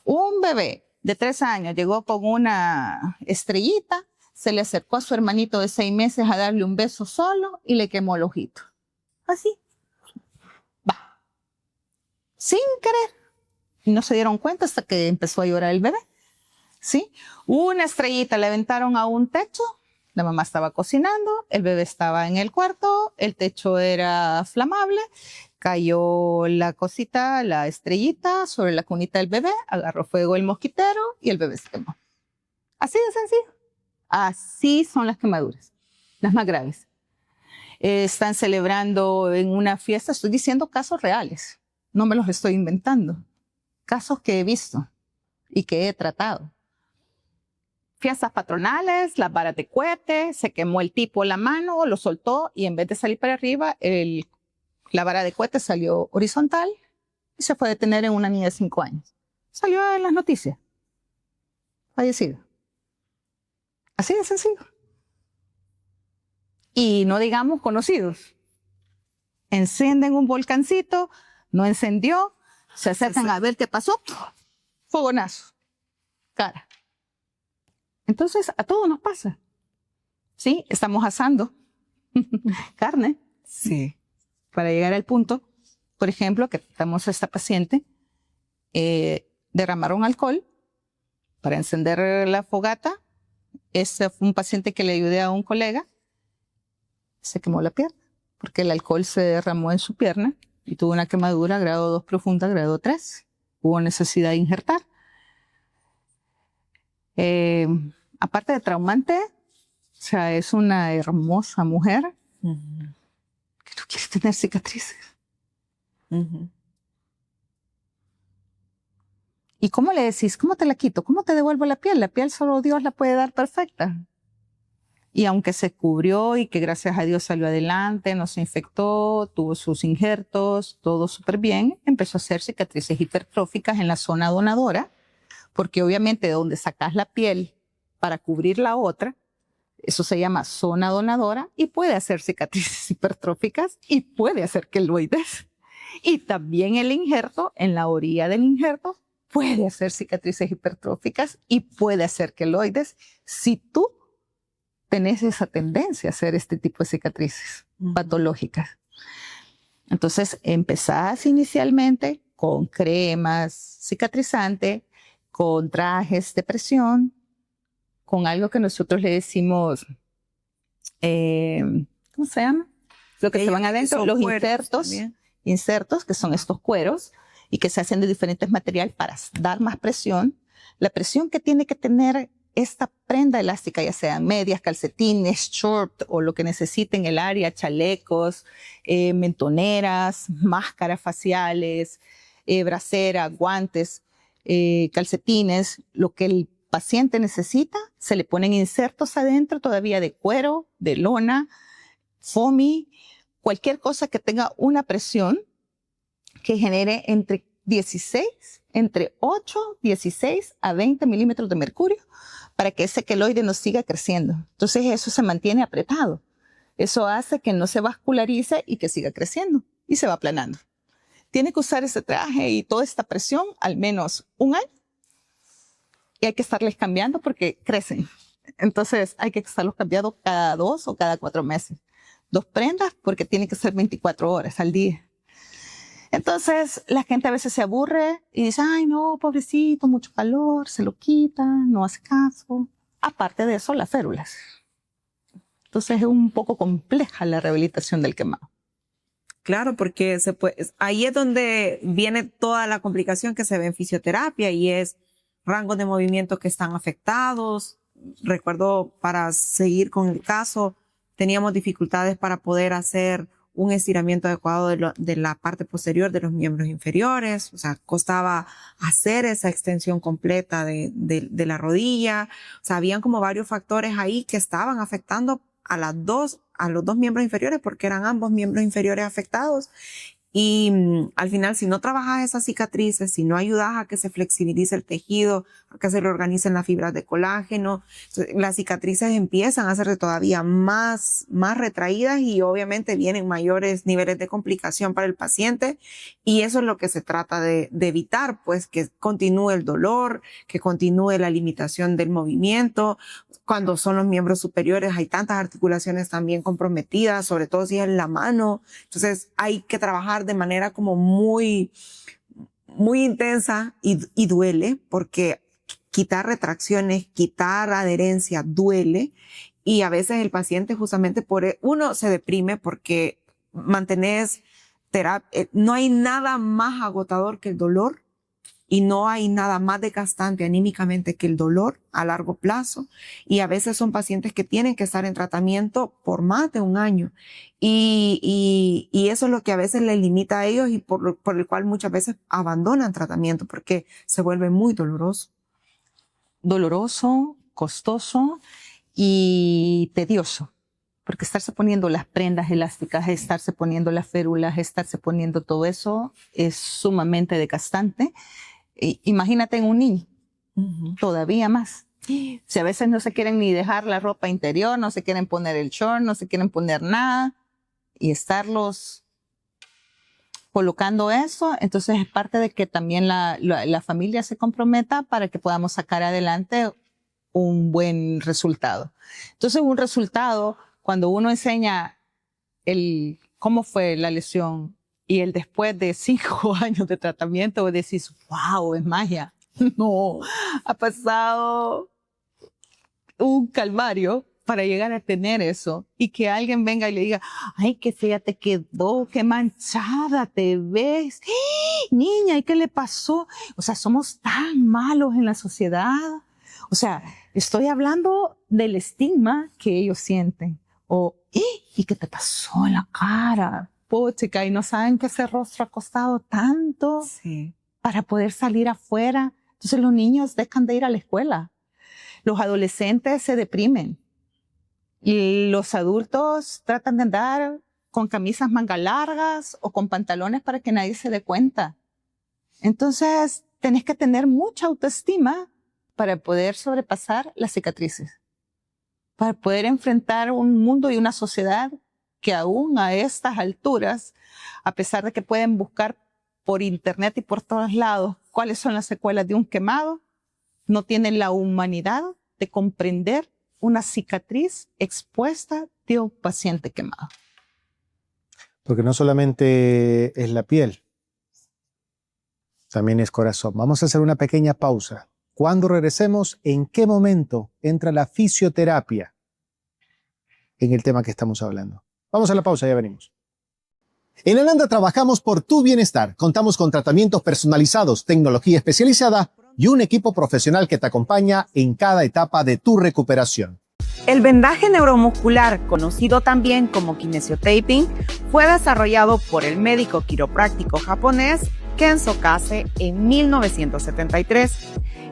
Un bebé de 3 años llegó con una estrellita, se le acercó a su hermanito de 6 meses a darle un beso solo y le quemó el ojito. Así. Va. Sin querer. Y no se dieron cuenta hasta que empezó a llorar el bebé. ¿Sí? Una estrellita le aventaron a un techo. La mamá estaba cocinando, el bebé estaba en el cuarto, el techo era flamable, cayó la cosita, la estrellita sobre la cunita del bebé, agarró fuego el mosquitero y el bebé se quemó. Así de sencillo. Así son las quemaduras, las más graves. Están celebrando en una fiesta, estoy diciendo casos reales, no me los estoy inventando, casos que he visto y que he tratado. Fiestas patronales, las varas de cohete, se quemó el tipo la mano, lo soltó y en vez de salir para arriba, la vara de cohete salió horizontal y se fue a detener en una niña de 5 años. Salió en las noticias. Fallecido. Así de sencillo. Y no digamos conocidos. Encienden un volcancito, no encendió, se acercan a ver qué pasó, fogonazo, cara. Entonces, a todos nos pasa. ¿Sí? Estamos asando carne. Sí. Para llegar al punto, por ejemplo, que tratamos a esta paciente, derramaron alcohol para encender la fogata. Ese fue un paciente que le ayudé a un colega. Se quemó la pierna porque el alcohol se derramó en su pierna y tuvo una quemadura grado 2 profunda, grado 3. Hubo necesidad de injertar. Aparte de traumante, o sea, es una hermosa mujer que no quiere tener cicatrices. ¿Y cómo le decís? ¿Cómo te la quito? ¿Cómo te devuelvo la piel? La piel solo Dios la puede dar perfecta. Y aunque se cubrió y que gracias a Dios salió adelante, no se infectó, tuvo sus injertos, todo súper bien, empezó a hacer cicatrices hipertróficas en la zona donadora, porque obviamente de donde sacas la piel para cubrir la otra, eso se llama zona donadora y puede hacer cicatrices hipertróficas y puede hacer queloides. Y también el injerto, en la orilla del injerto, puede hacer cicatrices hipertróficas y puede hacer queloides si tú tenés esa tendencia a hacer este tipo de cicatrices patológicas. Entonces, empezás inicialmente con cremas cicatrizantes, con trajes de presión, con algo que nosotros le decimos, ¿cómo se llama? Lo que se van adentro, los insertos, que son estos cueros y que se hacen de diferentes materiales para dar más presión. La presión que tiene que tener esta prenda elástica, ya sean medias, calcetines, short o lo que necesiten el área, chalecos, mentoneras, máscaras faciales, bracera, guantes, calcetines, lo que el paciente necesita, se le ponen insertos adentro todavía de cuero, de lona, foamy, cualquier cosa que tenga una presión que genere entre 8, 16 a 20 milímetros de mercurio para que ese queloide no siga creciendo. Entonces eso se mantiene apretado. Eso hace que no se vascularice y que siga creciendo y se va aplanando. Tiene que usar ese traje y toda esta presión al menos un año y hay que estarles cambiando porque crecen. Entonces hay que estarlos cambiando cada 2 o cada 4 meses. 2 prendas porque tiene que ser 24 horas al día. Entonces, la gente a veces se aburre y dice, ay, no, pobrecito, mucho calor, se lo quita, no hace caso. Aparte de eso, las férulas. Entonces, es un poco compleja la rehabilitación del quemado. Claro, porque ahí es donde viene toda la complicación que se ve en fisioterapia y es rangos de movimiento que están afectados. Recuerdo, para seguir con el caso, teníamos dificultades para poder hacer un estiramiento adecuado de la parte posterior de los miembros inferiores, o sea, costaba hacer esa extensión completa de la rodilla, o sea, habían como varios factores ahí que estaban afectando a los dos miembros inferiores porque eran ambos miembros inferiores afectados. Y al final, si no trabajas esas cicatrices, si no ayudas a que se flexibilice el tejido, a que se reorganicen las fibras de colágeno, las cicatrices empiezan a ser todavía más retraídas y obviamente vienen mayores niveles de complicación para el paciente. Y eso es lo que se trata de evitar, pues que continúe el dolor, que continúe la limitación del movimiento. Cuando son los miembros superiores hay tantas articulaciones también comprometidas, sobre todo si es la mano. Entonces hay que trabajar de manera como muy intensa y duele porque quitar retracciones, quitar adherencia duele y a veces el paciente justamente uno se deprime porque mantenés terapia. No hay nada más agotador que el dolor. Y no hay nada más desgastante anímicamente que el dolor a largo plazo. Y a veces son pacientes que tienen que estar en tratamiento por más de un año. Y eso es lo que a veces les limita a ellos y por el cual muchas veces abandonan tratamiento porque se vuelve muy doloroso. Doloroso, costoso y tedioso. Porque estarse poniendo las prendas elásticas, estarse poniendo las férulas, estarse poniendo todo eso es sumamente desgastante. Imagínate en un niño, todavía más. Si a veces no se quieren ni dejar la ropa interior, no se quieren poner el short, no se quieren poner nada y estarlos colocando eso, entonces es parte de que también la familia se comprometa para que podamos sacar adelante un buen resultado. Entonces, un resultado, cuando uno enseña cómo fue la lesión y el después de 5 años de tratamiento, decís, wow, es magia. No, ha pasado un calvario para llegar a tener eso y que alguien venga y le diga, ay, qué fea te quedó, qué manchada te ves. ¡Eh, niña! ¿Y qué le pasó? O sea, somos tan malos en la sociedad. O sea, estoy hablando del estigma que ellos sienten. O, ¿y qué te pasó en la cara? Puchica, y no saben que ese rostro ha costado tanto para poder salir afuera. Entonces los niños dejan de ir a la escuela. Los adolescentes se deprimen. Y los adultos tratan de andar con camisas manga largas o con pantalones para que nadie se dé cuenta. Entonces, tenés que tener mucha autoestima para poder sobrepasar las cicatrices, para poder enfrentar un mundo y una sociedad que aún a estas alturas, a pesar de que pueden buscar por internet y por todos lados cuáles son las secuelas de un quemado, no tienen la humanidad de comprender una cicatriz expuesta de un paciente quemado. Porque no solamente es la piel, también es corazón. Vamos a hacer una pequeña pausa. Cuando regresemos, ¿en qué momento entra la fisioterapia en el tema que estamos hablando? Vamos a la pausa, ya venimos. En Ananda trabajamos por tu bienestar. Contamos con tratamientos personalizados, tecnología especializada y un equipo profesional que te acompaña en cada etapa de tu recuperación. El vendaje neuromuscular, conocido también como kinesiotaping, fue desarrollado por el médico quiropráctico japonés Kenzo Kase en 1973.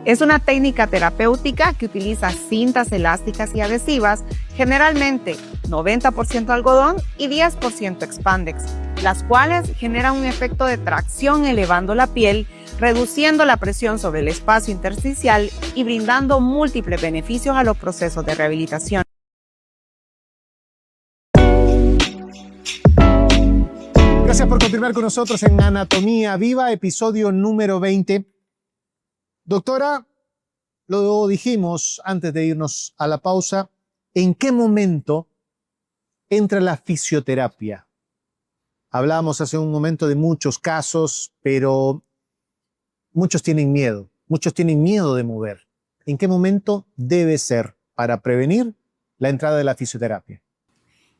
Es una técnica terapéutica que utiliza cintas elásticas y adhesivas, generalmente 90% algodón y 10% expandex, las cuales generan un efecto de tracción elevando la piel, reduciendo la presión sobre el espacio intersticial y brindando múltiples beneficios a los procesos de rehabilitación. Gracias por continuar con nosotros en Anatomía Viva, episodio número 20. Doctora, lo dijimos antes de irnos a la pausa, ¿en qué momento entra la fisioterapia? Hablábamos hace un momento de muchos casos, pero muchos tienen miedo de mover. ¿En qué momento debe ser para prevenir la entrada de la fisioterapia?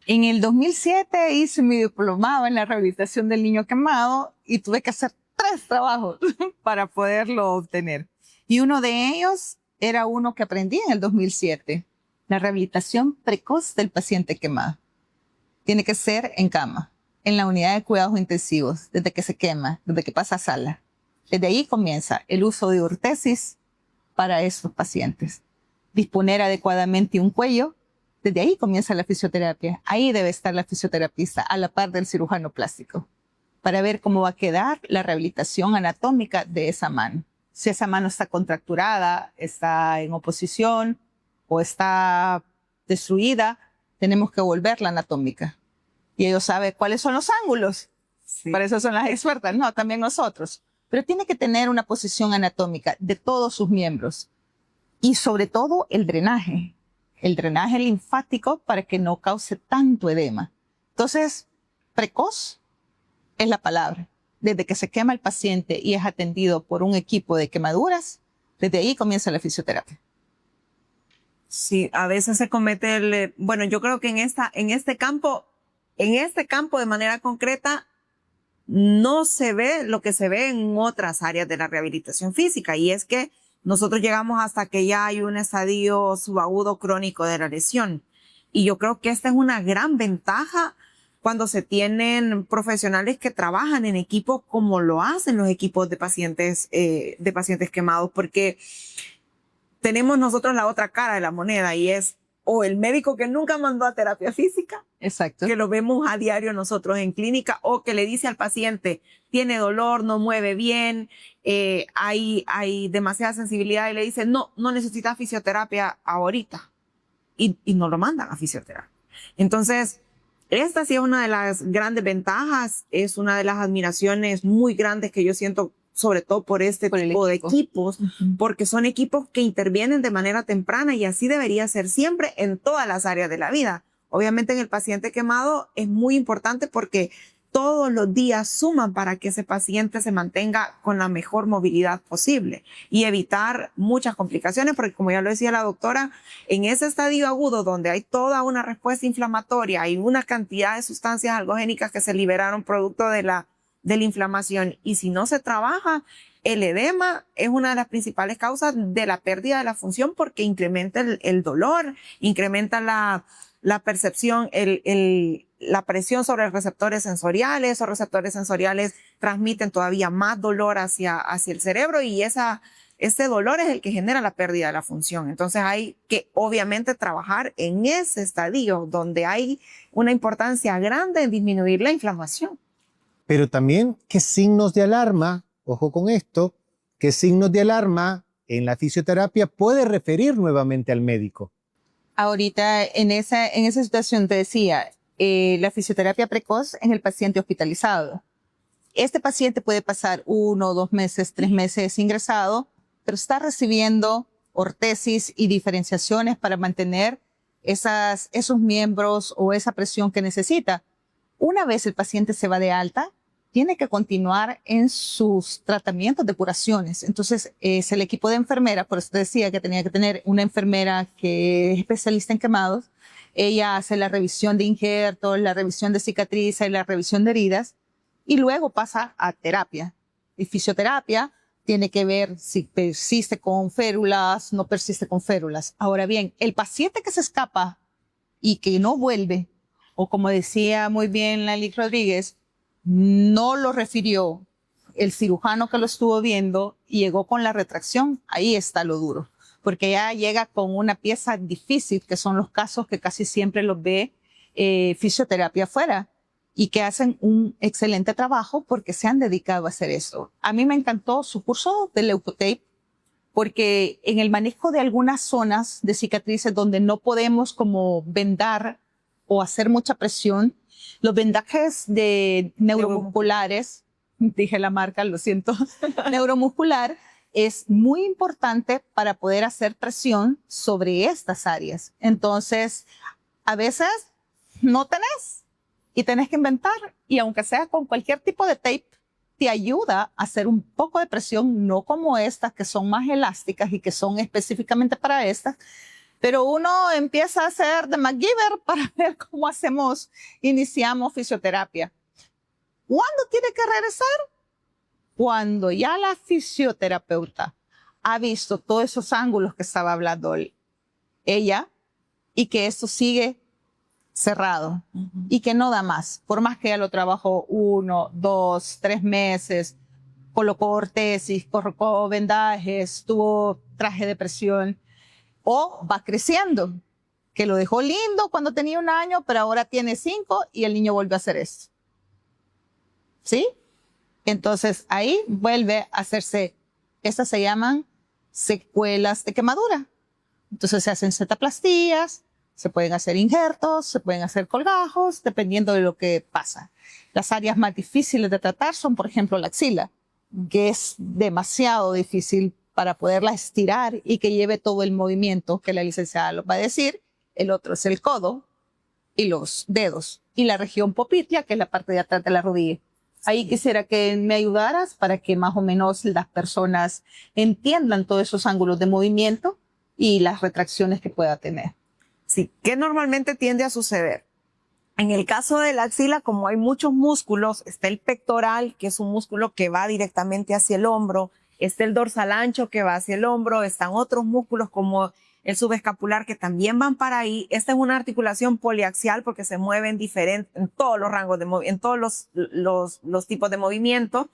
En el 2007 hice mi diplomado en la rehabilitación del niño quemado y tuve que hacer 3 trabajos para poderlo obtener. Y uno de ellos era uno que aprendí en el 2007, la rehabilitación precoz del paciente quemado. Tiene que ser en cama, en la unidad de cuidados intensivos, desde que se quema, desde que pasa a sala. Desde ahí comienza el uso de ortesis para esos pacientes. Disponer adecuadamente un cuello, desde ahí comienza la fisioterapia. Ahí debe estar la fisioterapista a la par del cirujano plástico para ver cómo va a quedar la rehabilitación anatómica de esa mano. Si esa mano está contracturada, está en oposición o está destruida, tenemos que volverla anatómica. Y ellos saben cuáles son los ángulos. Sí. Para eso son las expertas, no, también nosotros. Pero tiene que tener una posición anatómica de todos sus miembros. Y sobre todo el drenaje linfático para que no cause tanto edema. Entonces, precoz es la palabra. Desde que se quema el paciente y es atendido por un equipo de quemaduras, desde ahí comienza la fisioterapia. Sí, a veces se comete bueno, yo creo que en este campo de manera concreta no se ve lo que se ve en otras áreas de la rehabilitación física, y es que nosotros llegamos hasta que ya hay un estadio subagudo crónico de la lesión. Y yo creo que esta es una gran ventaja cuando se tienen profesionales que trabajan en equipo como lo hacen los equipos de pacientes quemados, porque tenemos nosotros la otra cara de la moneda, y es o el médico que nunca mandó a terapia física, exacto, que lo vemos a diario nosotros en clínica, o que le dice al paciente, tiene dolor, no mueve bien, hay demasiada sensibilidad, y le dice, no necesita fisioterapia ahorita, y no lo mandan a fisioterapia. Entonces, esta sí es una de las grandes ventajas, es una de las admiraciones muy grandes que yo siento sobre todo por este Por el tipo de equipo. equipos, porque son equipos que intervienen de manera temprana y así debería ser siempre en todas las áreas de la vida. Obviamente en el paciente quemado es muy importante porque todos los días suman para que ese paciente se mantenga con la mejor movilidad posible y evitar muchas complicaciones, porque como ya lo decía la doctora, en ese estadio agudo donde hay toda una respuesta inflamatoria y una cantidad de sustancias algogénicas que se liberaron producto de la inflamación, y si no se trabaja, el edema es una de las principales causas de la pérdida de la función porque incrementa el dolor, incrementa la percepción, la presión sobre los receptores sensoriales. Esos receptores sensoriales transmiten todavía más dolor hacia el cerebro y ese dolor es el que genera la pérdida de la función. Entonces hay que obviamente trabajar en ese estadio donde hay una importancia grande en disminuir la inflamación. Pero también, ¿qué signos de alarma, ojo con esto, qué signos de alarma en la fisioterapia puede referir nuevamente al médico? Ahorita en esa situación te decía, la fisioterapia precoz en el paciente hospitalizado. Este paciente puede pasar 1, 2 meses, 3 meses ingresado, pero está recibiendo ortesis y diferenciaciones para mantener esos miembros o esa presión que necesita. Una vez el paciente se va de alta, tiene que continuar en sus tratamientos de curaciones. Entonces, es el equipo de enfermeras, por eso te decía que tenía que tener una enfermera que es especialista en quemados. Ella hace la revisión de injertos, la revisión de cicatrices, la revisión de heridas, y luego pasa a terapia. Y fisioterapia tiene que ver si persiste con férulas, no persiste con férulas. Ahora bien, el paciente que se escapa y que no vuelve, o como decía muy bien Lali Rodríguez, no lo refirió el cirujano que lo estuvo viendo y llegó con la retracción, ahí está lo duro, porque ya llega con una pieza difícil, que son los casos que casi siempre los ve fisioterapia afuera y que hacen un excelente trabajo porque se han dedicado a hacer eso. A mí me encantó su curso de leukotape, porque en el manejo de algunas zonas de cicatrices donde no podemos como vendar o hacer mucha presión, los vendajes de neuromusculares, dije la marca, lo siento, neuromuscular, es muy importante para poder hacer presión sobre estas áreas. Entonces, a veces no tenés y tenés que inventar, y aunque sea con cualquier tipo de tape, te ayuda a hacer un poco de presión, no como estas que son más elásticas y que son específicamente para estas, pero uno empieza a hacer de MacGyver para ver cómo iniciamos fisioterapia. ¿Cuándo tiene que regresar? Cuando ya la fisioterapeuta ha visto todos esos ángulos que estaba hablando ella y que esto sigue cerrado y que no da más. Por más que ella lo trabajó 1, 2, 3 meses, colocó ortesis, colocó vendajes, tuvo traje de presión, o va creciendo, que lo dejó lindo cuando tenía 1 año, pero ahora tiene 5 y el niño vuelve a hacer esto. ¿Sí? Entonces ahí vuelve a hacerse, estas se llaman secuelas de quemadura. Entonces se hacen setaplastías, se pueden hacer injertos, se pueden hacer colgajos, dependiendo de lo que pasa. Las áreas más difíciles de tratar son, por ejemplo, la axila, que es demasiado difícil para poderla estirar y que lleve todo el movimiento que la licenciada lo va a decir. El otro es el codo y los dedos y la región popltea, que es la parte de atrás de la rodilla. Ahí quisiera que me ayudaras para que más o menos las personas entiendan todos esos ángulos de movimiento y las retracciones que pueda tener. Sí, ¿qué normalmente tiende a suceder? En el caso de la axila, como hay muchos músculos, está el pectoral, que es un músculo que va directamente hacia el hombro, está el dorsal ancho que va hacia el hombro, están otros músculos como el subescapular que también van para ahí. Esta es una articulación poliaxial porque se mueven diferentes en todos los rangos de movimiento, en todos los tipos de movimiento.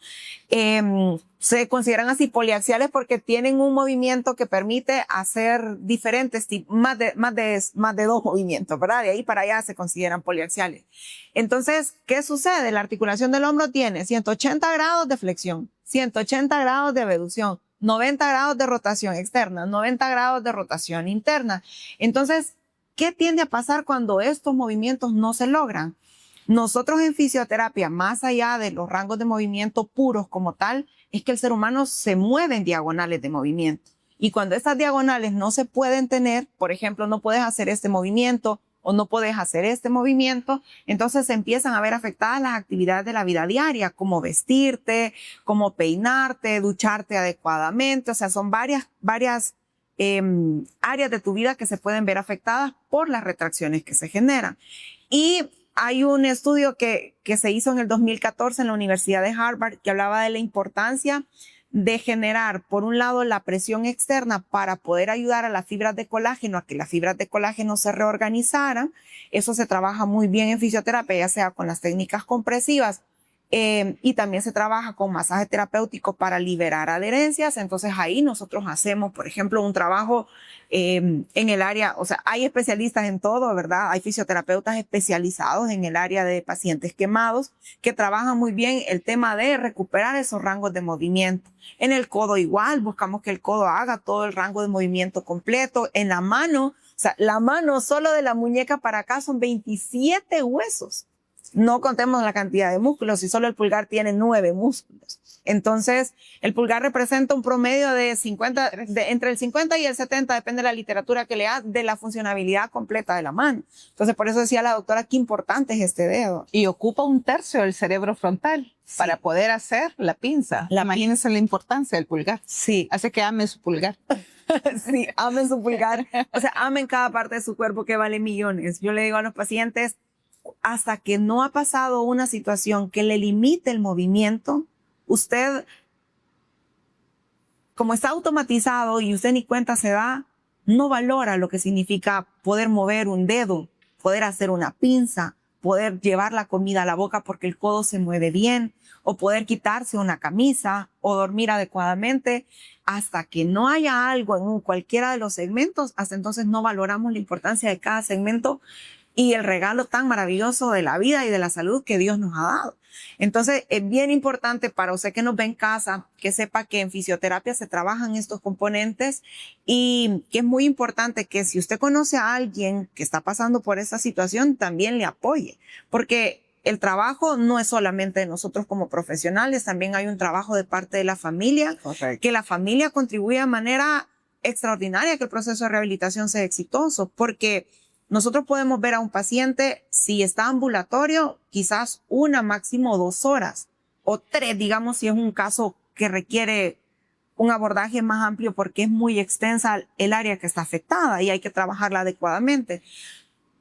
Se consideran así poliaxiales porque tienen un movimiento que permite hacer diferentes tipos, más de 2 movimientos, ¿verdad? De ahí para allá se consideran poliaxiales. Entonces, ¿qué sucede? La articulación del hombro tiene 180 grados de flexión, 180 grados de abducción, 90 grados de rotación externa, 90 grados de rotación interna. Entonces, ¿qué tiende a pasar cuando estos movimientos no se logran? Nosotros en fisioterapia, más allá de los rangos de movimiento puros como tal, es que el ser humano se mueve en diagonales de movimiento. Y cuando estas diagonales no se pueden tener, por ejemplo, no puedes hacer este movimiento o no puedes hacer este movimiento, entonces se empiezan a ver afectadas las actividades de la vida diaria, como vestirte, como peinarte, ducharte adecuadamente. O sea, son varias áreas de tu vida que se pueden ver afectadas por las retracciones que se generan. Y hay un estudio que se hizo en el 2014 en la Universidad de Harvard que hablaba de la importancia de generar, por un lado, la presión externa para poder ayudar a las fibras de colágeno, a que las fibras de colágeno se reorganizaran. Eso se trabaja muy bien en fisioterapia, ya sea con las técnicas compresivas, y también se trabaja con masaje terapéutico para liberar adherencias. Entonces ahí nosotros hacemos, por ejemplo, un trabajo en el área, o sea, hay especialistas en todo, ¿verdad? Hay fisioterapeutas especializados en el área de pacientes quemados que trabajan muy bien el tema de recuperar esos rangos de movimiento. En el codo igual, buscamos que el codo haga todo el rango de movimiento completo. En la mano, o sea, la mano solo de la muñeca para acá son 27 huesos. No contemos la cantidad de músculos, y solo el pulgar tiene 9 músculos. Entonces, el pulgar representa un promedio de entre el 50 y el 70, depende de la literatura que lea, de la funcionabilidad completa de la mano. Entonces, por eso decía la doctora, qué importante es este dedo. Y ocupa 1/3 del cerebro frontal para poder hacer la pinza. Imagínense la importancia del pulgar. Sí. Hace que ame su pulgar. Sí, amen su pulgar. O sea, amen cada parte de su cuerpo que vale millones. Yo le digo a los pacientes, hasta que no ha pasado una situación que le limite el movimiento, usted, como está automatizado y usted ni cuenta se da, no valora lo que significa poder mover un dedo, poder hacer una pinza, poder llevar la comida a la boca porque el codo se mueve bien, o poder quitarse una camisa o dormir adecuadamente. Hasta que no haya algo en cualquiera de los segmentos, hasta entonces no valoramos la importancia de cada segmento y el regalo tan maravilloso de la vida y de la salud que Dios nos ha dado. Entonces, es bien importante para usted que nos ve en casa, que sepa que en fisioterapia se trabajan estos componentes, y que es muy importante que si usted conoce a alguien que está pasando por esta situación, también le apoye. Porque el trabajo no es solamente de nosotros como profesionales, también hay un trabajo de parte de la familia. Correcto. Que la familia contribuye de manera extraordinaria a que el proceso de rehabilitación sea exitoso, porque nosotros podemos ver a un paciente, si está ambulatorio, quizás 1, máximo 2 horas, o 3, digamos, si es un caso que requiere un abordaje más amplio porque es muy extensa el área que está afectada y hay que trabajarla adecuadamente.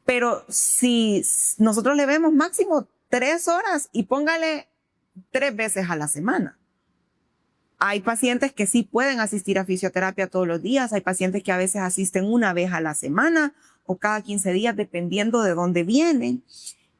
Pero si nosotros le vemos máximo 3 horas, y póngale 3 veces a la semana. Hay pacientes que sí pueden asistir a fisioterapia todos los días, hay pacientes que a veces asisten 1 vez a la semana o cada 15 días, dependiendo de dónde vienen.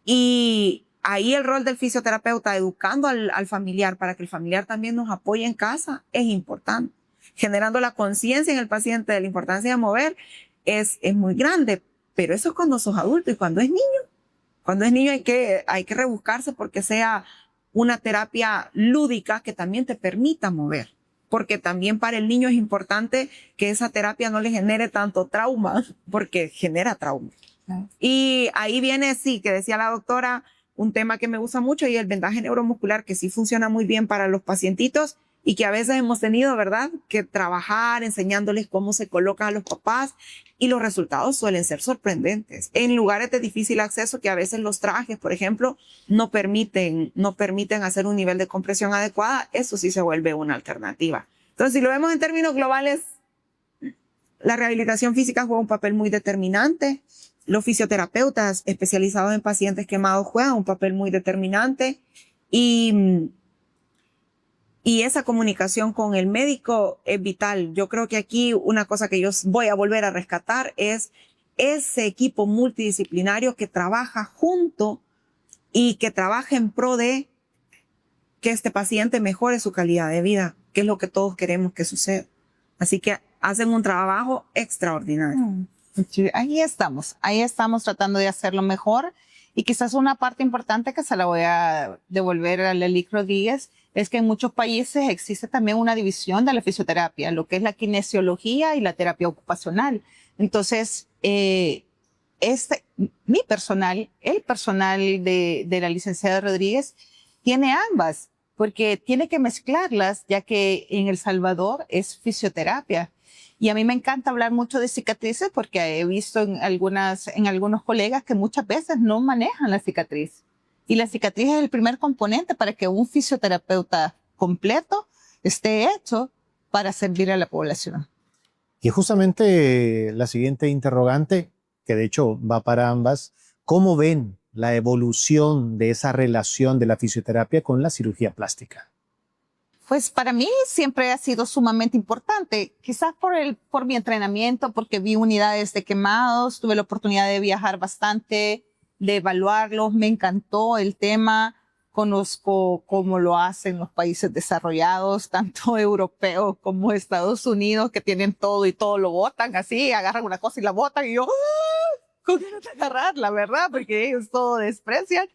Y ahí el rol del fisioterapeuta, educando al familiar para que el familiar también nos apoye en casa, es importante. Generando la conciencia en el paciente de la importancia de mover es muy grande, pero eso es cuando sos adulto. Y cuando es niño, hay que rebuscarse porque sea una terapia lúdica que también te permita mover. Porque también para el niño es importante que esa terapia no le genere tanto trauma, porque genera trauma. Y ahí viene, sí, que decía la doctora, un tema que me gusta mucho, y el vendaje neuromuscular, que sí funciona muy bien para los pacientitos y que a veces hemos tenido, ¿verdad?, que trabajar enseñándoles cómo se colocan a los papás, y los resultados suelen ser sorprendentes. En lugares de difícil acceso, que a veces los trajes, por ejemplo, no permiten hacer un nivel de compresión adecuada, eso sí se vuelve una alternativa. Entonces, si lo vemos en términos globales, la rehabilitación física juega un papel muy determinante. Los fisioterapeutas especializados en pacientes quemados juegan un papel muy determinante, y esa comunicación con el médico es vital. Yo creo que aquí una cosa que yo voy a volver a rescatar es ese equipo multidisciplinario que trabaja junto y que trabaja en pro de que este paciente mejore su calidad de vida, que es lo que todos queremos que suceda. Así que hacen un trabajo extraordinario. Ahí estamos tratando de hacerlo mejor, y quizás una parte importante que se la voy a devolver a Lely Rodríguez es que en muchos países existe también una división de la fisioterapia, lo que es la kinesiología y la terapia ocupacional. Entonces, el personal de la licenciada Rodríguez tiene ambas. porque tiene que mezclarlas, ya que en El Salvador es fisioterapia. Y a mí me encanta hablar mucho de cicatrices porque he visto en algunos colegas que muchas veces no manejan la cicatriz. Y la cicatriz es el primer componente para que un fisioterapeuta completo esté hecho para servir a la población. Y justamente la siguiente interrogante, que de hecho va para ambas, ¿cómo ven la evolución de esa relación de la fisioterapia con la cirugía plástica? Pues para mí siempre ha sido sumamente importante, quizás por mi entrenamiento, porque vi unidades de quemados, tuve la oportunidad de viajar bastante, de evaluarlos, me encantó el tema, conozco cómo lo hacen los países desarrollados, tanto europeos como Estados Unidos, que tienen todo y todo lo botan así, agarran una cosa y la botan y yo, ¡ah! ¿Cómo no te agarrar, la verdad? Porque ellos todo desprecian.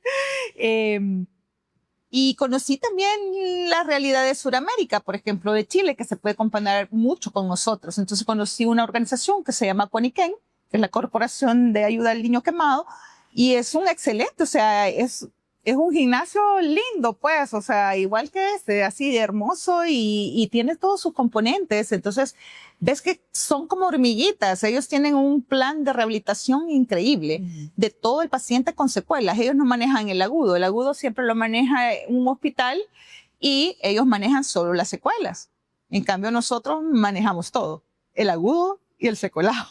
Y conocí también la realidad de Sudamérica, por ejemplo, de Chile, que se puede comparar mucho con nosotros. Entonces conocí una organización que se llama Coniquén, que es la Corporación de Ayuda al Niño Quemado, y es un excelente, o sea, es un gimnasio lindo, pues, o sea, igual que este, así de hermoso y tiene todos sus componentes. Entonces, ves que son como hormiguitas. Ellos tienen un plan de rehabilitación increíble de todo el paciente con secuelas. Ellos no manejan el agudo. El agudo siempre lo maneja un hospital y ellos manejan solo las secuelas. En cambio, nosotros manejamos todo, el agudo y el secuelado.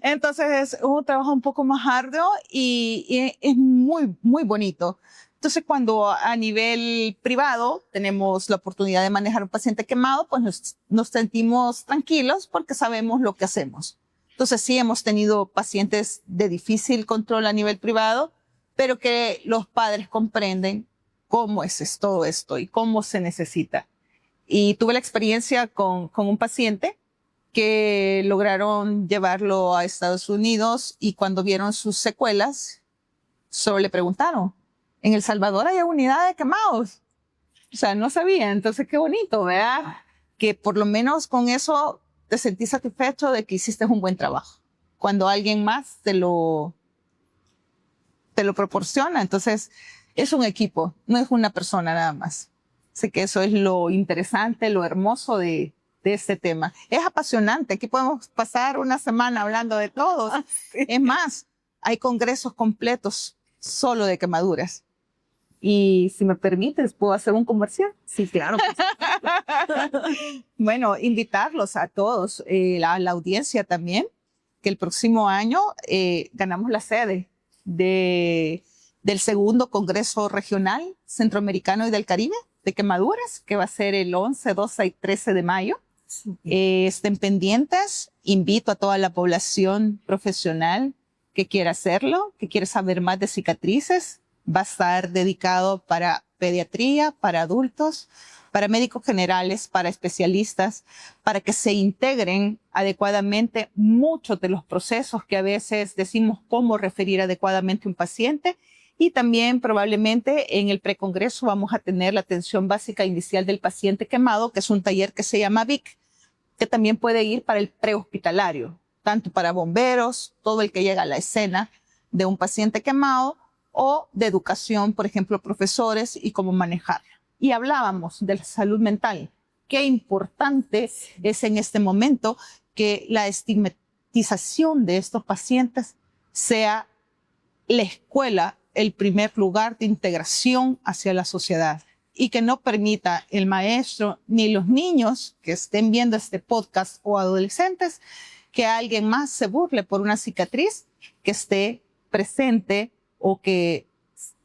Entonces, es un trabajo un poco más arduo y es muy, muy bonito. Entonces, cuando a nivel privado tenemos la oportunidad de manejar un paciente quemado, pues nos sentimos tranquilos porque sabemos lo que hacemos. Entonces, sí hemos tenido pacientes de difícil control a nivel privado, pero que los padres comprenden cómo es todo esto y cómo se necesita. Y tuve la experiencia con un paciente que lograron llevarlo a Estados Unidos y cuando vieron sus secuelas, solo le preguntaron, ¿en El Salvador hay unidad de quemados? O sea, no sabía. Entonces, qué bonito, ¿verdad? Que por lo menos con eso te sentís satisfecho de que hiciste un buen trabajo. Cuando alguien más te lo proporciona. Entonces, es un equipo, no es una persona nada más. Sé que eso es lo interesante, lo hermoso de este tema. Es apasionante. Aquí podemos pasar una semana hablando de todo. Sí. Es más, hay congresos completos solo de quemaduras. Y si me permites, ¿puedo hacer un comercial? Sí, claro. Bueno, invitarlos a todos, la audiencia también, que el próximo año ganamos la sede del segundo Congreso Regional Centroamericano y del Caribe de Quemaduras, que va a ser el 11, 12 y 13 de mayo. Sí. Estén pendientes. Invito a toda la población profesional que quiera hacerlo, que quiera saber más de cicatrices. Va a estar dedicado para pediatría, para adultos, para médicos generales, para especialistas, para que se integren adecuadamente muchos de los procesos que a veces decimos cómo referir adecuadamente a un paciente. Y también probablemente en el precongreso vamos a tener la atención básica inicial del paciente quemado, que es un taller que se llama VIC, que también puede ir para el prehospitalario, tanto para bomberos, todo el que llega a la escena de un paciente quemado, o de educación, por ejemplo, profesores y cómo manejarla. Y hablábamos de la salud mental. Qué importante es en este momento que la estigmatización de estos pacientes sea la escuela el primer lugar de integración hacia la sociedad y que no permita el maestro ni los niños que estén viendo este podcast o adolescentes que alguien más se burle por una cicatriz que esté presente o que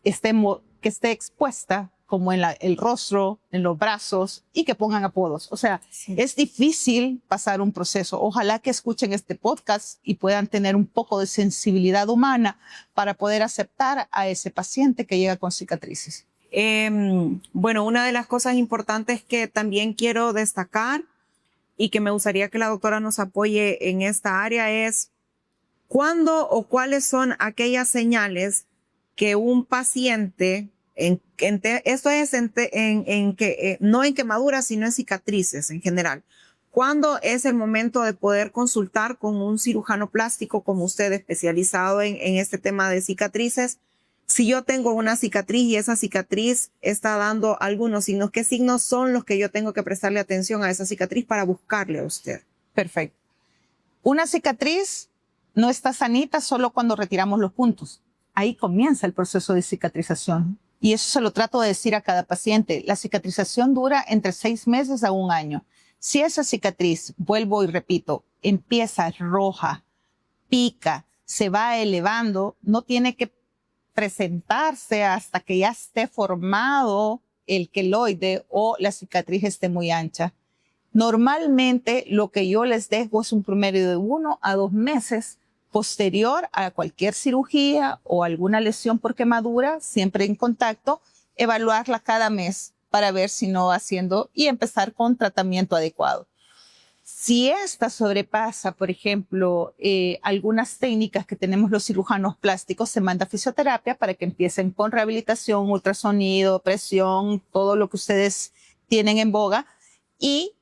esté expuesta como en el rostro, en los brazos y que pongan apodos. O sea, sí. Es difícil pasar un proceso. Ojalá que escuchen este podcast y puedan tener un poco de sensibilidad humana para poder aceptar a ese paciente que llega con cicatrices. Bueno, una de las cosas importantes que también quiero destacar y que me gustaría que la doctora nos apoye en esta área es cuándo o cuáles son aquellas señales que un paciente, esto es no en quemaduras, sino en cicatrices en general. ¿Cuándo es el momento de poder consultar con un cirujano plástico como usted, especializado en este tema de cicatrices? si yo tengo una cicatriz y esa cicatriz está dando algunos signos, ¿qué signos son los que yo tengo que prestarle atención a esa cicatriz para buscarle a usted? Perfecto. Una cicatriz no está sanita solo cuando retiramos los puntos. Ahí comienza el proceso de cicatrización. Y eso se lo trato de decir a cada paciente. La cicatrización dura entre 6 meses a 1 año. Si esa cicatriz, vuelvo y repito, empieza roja, pica, se va elevando, no tiene que presentarse hasta que ya esté formado el queloide o la cicatriz esté muy ancha. Normalmente lo que yo les dejo es un promedio de 1 a 2 meses posterior a cualquier cirugía o alguna lesión por quemadura, siempre en contacto, evaluarla cada mes para ver si no va haciendo y empezar con tratamiento adecuado. Si esta sobrepasa, por ejemplo, algunas técnicas que tenemos los cirujanos plásticos, se manda a fisioterapia para que empiecen con rehabilitación, ultrasonido, presión, todo lo que ustedes tienen en boga. Y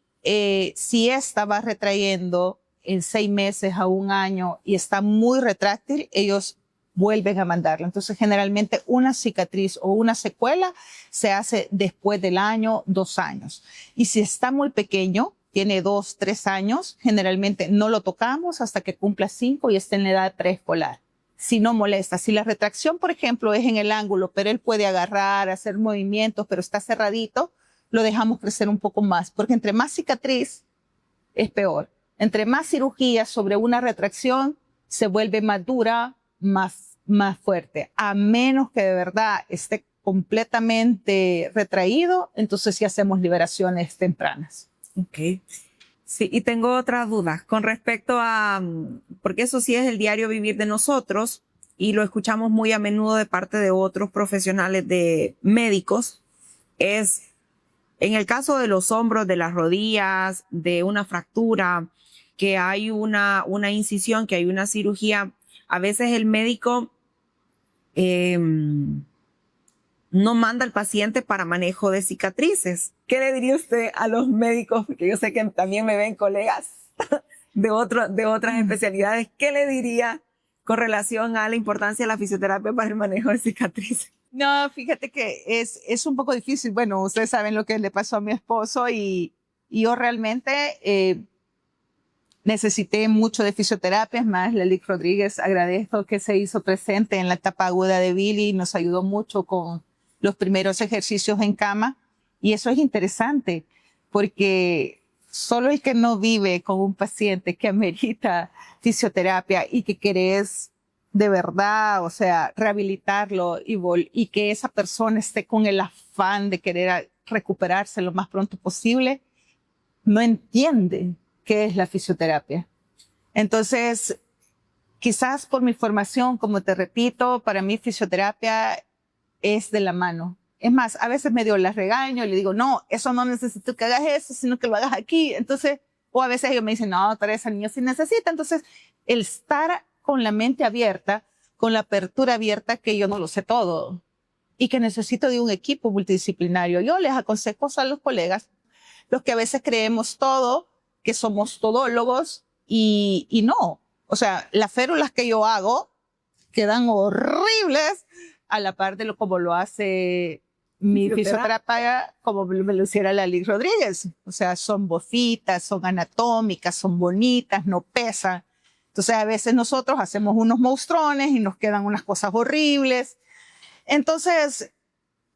si esta va retrayendo en 6 meses a 1 año y está muy retráctil, ellos vuelven a mandarla. Entonces, generalmente una cicatriz o una secuela se hace después del año, 2 años. Y si está muy pequeño, tiene 2, 3 años, generalmente no lo tocamos hasta que cumpla 5 y esté en la edad preescolar. Si no molesta, si la retracción, por ejemplo, es en el ángulo, pero él puede agarrar, hacer movimientos, pero está cerradito, lo dejamos crecer un poco más, porque entre más cicatriz es peor. Entre más cirugía sobre una retracción, se vuelve más dura, más fuerte. A menos que de verdad esté completamente retraído, entonces sí hacemos liberaciones tempranas. Ok. Sí, y tengo otra duda con respecto a, porque eso sí es el diario vivir de nosotros y lo escuchamos muy a menudo de parte de otros profesionales de médicos, es en el caso de los hombros, de las rodillas, de una fractura, que hay una incisión, que hay una cirugía, a veces el médico no manda al paciente para manejo de cicatrices. ¿Qué le diría usted a los médicos? Porque yo sé que también me ven colegas de otras especialidades. ¿Qué le diría con relación a la importancia de la fisioterapia para el manejo de cicatrices? No, fíjate que es un poco difícil. Bueno, ustedes saben lo que le pasó a mi esposo y yo realmente necesité mucho de fisioterapia. Es más, Lely Rodríguez, agradezco que se hizo presente en la etapa aguda de Billy, nos ayudó mucho con los primeros ejercicios en cama. Y eso es interesante, porque solo el que no vive con un paciente que amerita fisioterapia y que querés de verdad, o sea, rehabilitarlo y que esa persona esté con el afán de querer recuperarse lo más pronto posible, no entiende qué es la fisioterapia. Entonces, quizás por mi formación, como te repito, para mí fisioterapia es de la mano. Es más, a veces medio las regaño y le digo, no, eso no necesito que hagas eso, sino que lo hagas aquí. Entonces, o a veces ellos me dicen, no, Teresa, el niño sí necesita. Entonces, el estar con la mente abierta, con la apertura abierta, que yo no lo sé todo y que necesito de un equipo multidisciplinario. Yo les aconsejo a los colegas, los que a veces creemos todo, que somos todólogos y no. O sea, las férulas que yo hago quedan horribles a la par de como lo hace mi fisioterapia, como me lo hiciera Lely Rodríguez. O sea, son bofitas, son anatómicas, son bonitas, no pesan. Entonces, a veces nosotros hacemos unos monstruones y nos quedan unas cosas horribles. Entonces,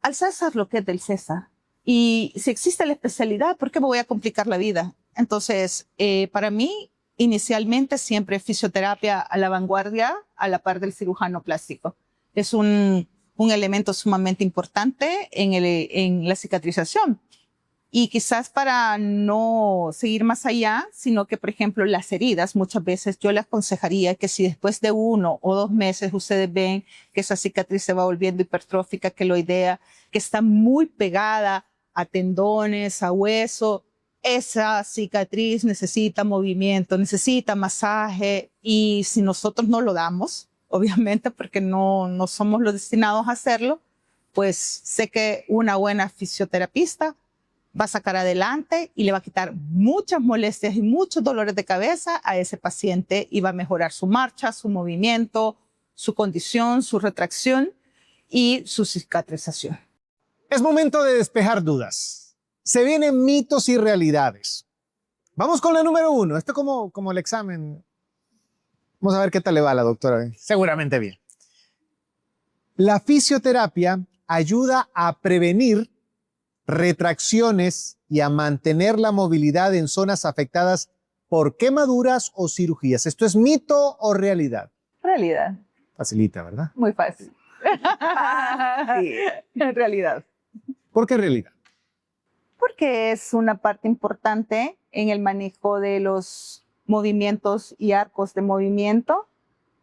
al César lo que es del César. Y si existe la especialidad, ¿por qué me voy a complicar la vida? Entonces, para mí, inicialmente siempre fisioterapia a la vanguardia, a la par del cirujano plástico. Es un elemento sumamente importante en la cicatrización. Y quizás para no seguir más allá, sino que, por ejemplo, las heridas, muchas veces yo les aconsejaría que si después de 1 o 2 meses ustedes ven que esa cicatriz se va volviendo hipertrófica, queloidea, que está muy pegada a tendones, a hueso, esa cicatriz necesita movimiento, necesita masaje, y si nosotros no lo damos, obviamente porque no somos los destinados a hacerlo, pues sé que una buena fisioterapista va a sacar adelante y le va a quitar muchas molestias y muchos dolores de cabeza a ese paciente y va a mejorar su marcha, su movimiento, su condición, su retracción. y su cicatrización. Es momento de despejar dudas. Se vienen mitos y realidades. Vamos con la número 1. Esto como el examen. Vamos a ver qué tal le va a la doctora. Seguramente bien. La fisioterapia ayuda a prevenir retracciones y a mantener la movilidad en zonas afectadas por quemaduras o cirugías. ¿Esto es mito o realidad? Realidad. Facilita, ¿verdad? Muy fácil. Sí, en realidad. ¿Por qué realidad? Porque es una parte importante en el manejo de los movimientos y arcos de movimiento,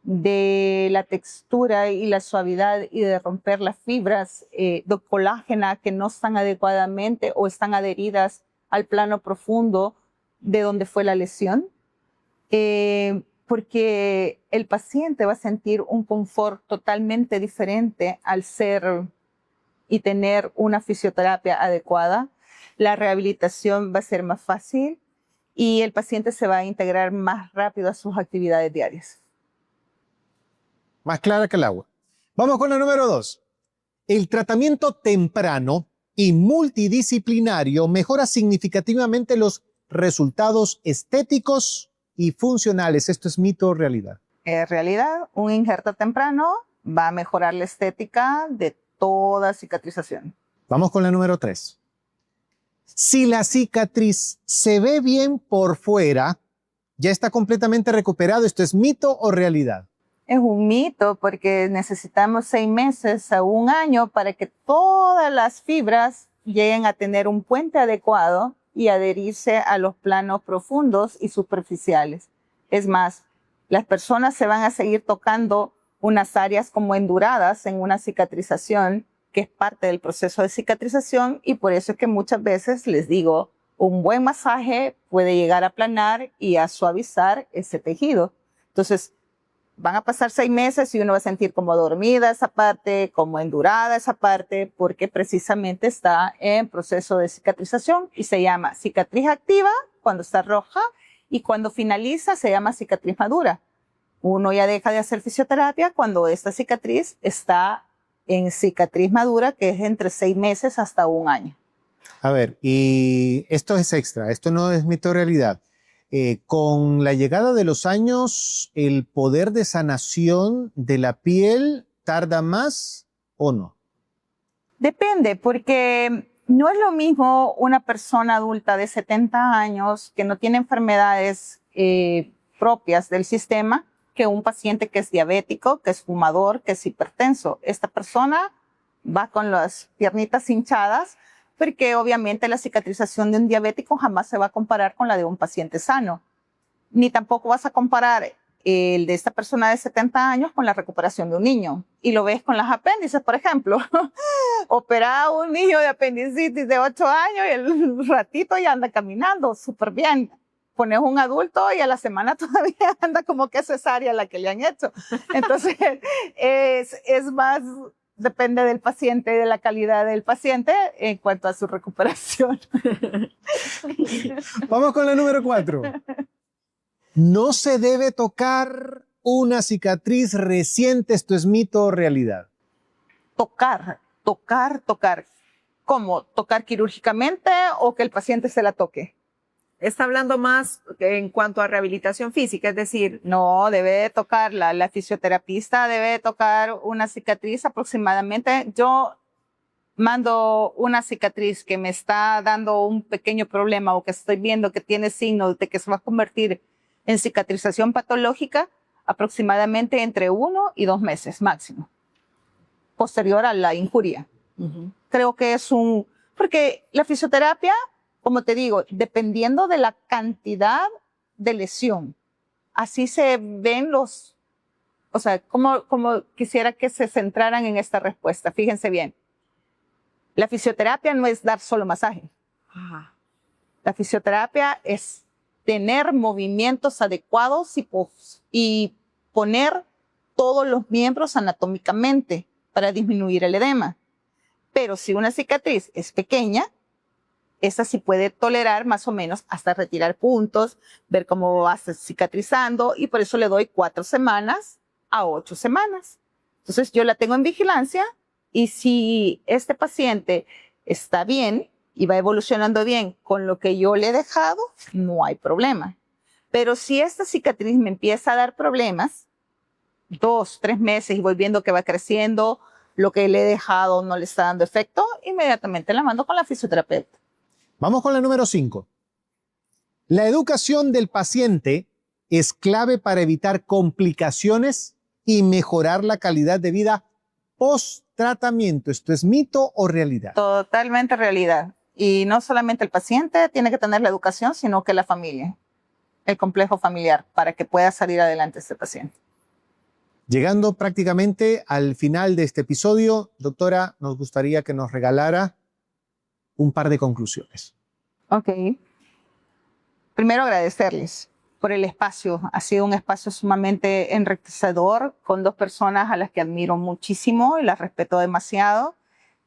de la textura y la suavidad y de romper las fibras de colágena que no están adecuadamente o están adheridas al plano profundo de donde fue la lesión. Porque el paciente va a sentir un confort totalmente diferente al ser y tener una fisioterapia adecuada. La rehabilitación va a ser más fácil y el paciente se va a integrar más rápido a sus actividades diarias. Más clara que el agua. Vamos con la número 2. El tratamiento temprano y multidisciplinario mejora significativamente los resultados estéticos y funcionales. ¿Esto es mito o realidad? En realidad, un injerto temprano va a mejorar la estética de toda cicatrización. Vamos con la número 3. Si la cicatriz se ve bien por fuera, ya está completamente recuperado. ¿Esto es mito o realidad? Es un mito porque necesitamos 6 meses a 1 año para que todas las fibras lleguen a tener un puente adecuado y adherirse a los planos profundos y superficiales. Es más, las personas se van a seguir tocando unas áreas como enduradas en una cicatrización, que es parte del proceso de cicatrización, y por eso es que muchas veces les digo, un buen masaje puede llegar a aplanar y a suavizar ese tejido. Entonces, van a pasar 6 meses y uno va a sentir como dormida esa parte, como endurada esa parte, porque precisamente está en proceso de cicatrización y se llama cicatriz activa cuando está roja y cuando finaliza se llama cicatriz madura. Uno ya deja de hacer fisioterapia cuando esta cicatriz está en cicatriz madura, que es entre 6 meses hasta 1 año. A ver, y esto es extra, esto no es mito o realidad. Con la llegada de los años, ¿el poder de sanación de la piel tarda más o no? Depende, porque no es lo mismo una persona adulta de 70 años que no tiene enfermedades propias del sistema que un paciente que es diabético, que es fumador, que es hipertenso. Esta persona va con las piernitas hinchadas porque obviamente la cicatrización de un diabético jamás se va a comparar con la de un paciente sano. Ni tampoco vas a comparar el de esta persona de 70 años con la recuperación de un niño. Y lo ves con las apéndices, por ejemplo. Operaba un niño de apendicitis de 8 años y el ratito ya anda caminando súper bien. Pones un adulto y a la semana todavía anda como que es cesárea la que le han hecho. Entonces, es más... Depende del paciente y de la calidad del paciente en cuanto a su recuperación. Vamos con la número 4. No se debe tocar una cicatriz reciente. ¿Esto es mito o realidad? Tocar. ¿Cómo? ¿Tocar quirúrgicamente o que el paciente se la toque? Está hablando más en cuanto a rehabilitación física, es decir, No, debe tocarla. La fisioterapista debe tocar una cicatriz aproximadamente. Yo mando una cicatriz que me está dando un pequeño problema o que estoy viendo que tiene signos de que se va a convertir en cicatrización patológica aproximadamente entre 1 y 2 meses máximo, posterior a la injuria. Creo que es porque la fisioterapia, como te digo, dependiendo de la cantidad de lesión, así se ven o sea, como quisiera que se centraran en esta respuesta. Fíjense bien, la fisioterapia no es dar solo masaje. La fisioterapia es tener movimientos adecuados y poner todos los miembros anatómicamente para disminuir el edema. Pero si una cicatriz es pequeña, esa sí puede tolerar más o menos hasta retirar puntos, ver cómo va cicatrizando, y por eso le doy 4 semanas a 8 semanas. Entonces yo la tengo en vigilancia Y si este paciente está bien y va evolucionando bien con lo que yo le he dejado, no hay problema. Pero si esta cicatriz me empieza a dar problemas, 2, 3 meses y voy viendo que va creciendo, lo que le he dejado no le está dando efecto, inmediatamente la mando con la fisioterapeuta. Vamos con la número 5. La educación del paciente es clave para evitar complicaciones y mejorar la calidad de vida post-tratamiento. ¿Esto es mito o realidad? Totalmente realidad. Y no solamente el paciente tiene que tener la educación, sino que la familia, el complejo familiar, para que pueda salir adelante este paciente. Llegando prácticamente al final de este episodio, doctora, nos gustaría que nos regalara un par de conclusiones. Ok. Primero agradecerles por el espacio. Ha sido un espacio sumamente enriquecedor con 2 personas a las que admiro muchísimo y las respeto demasiado.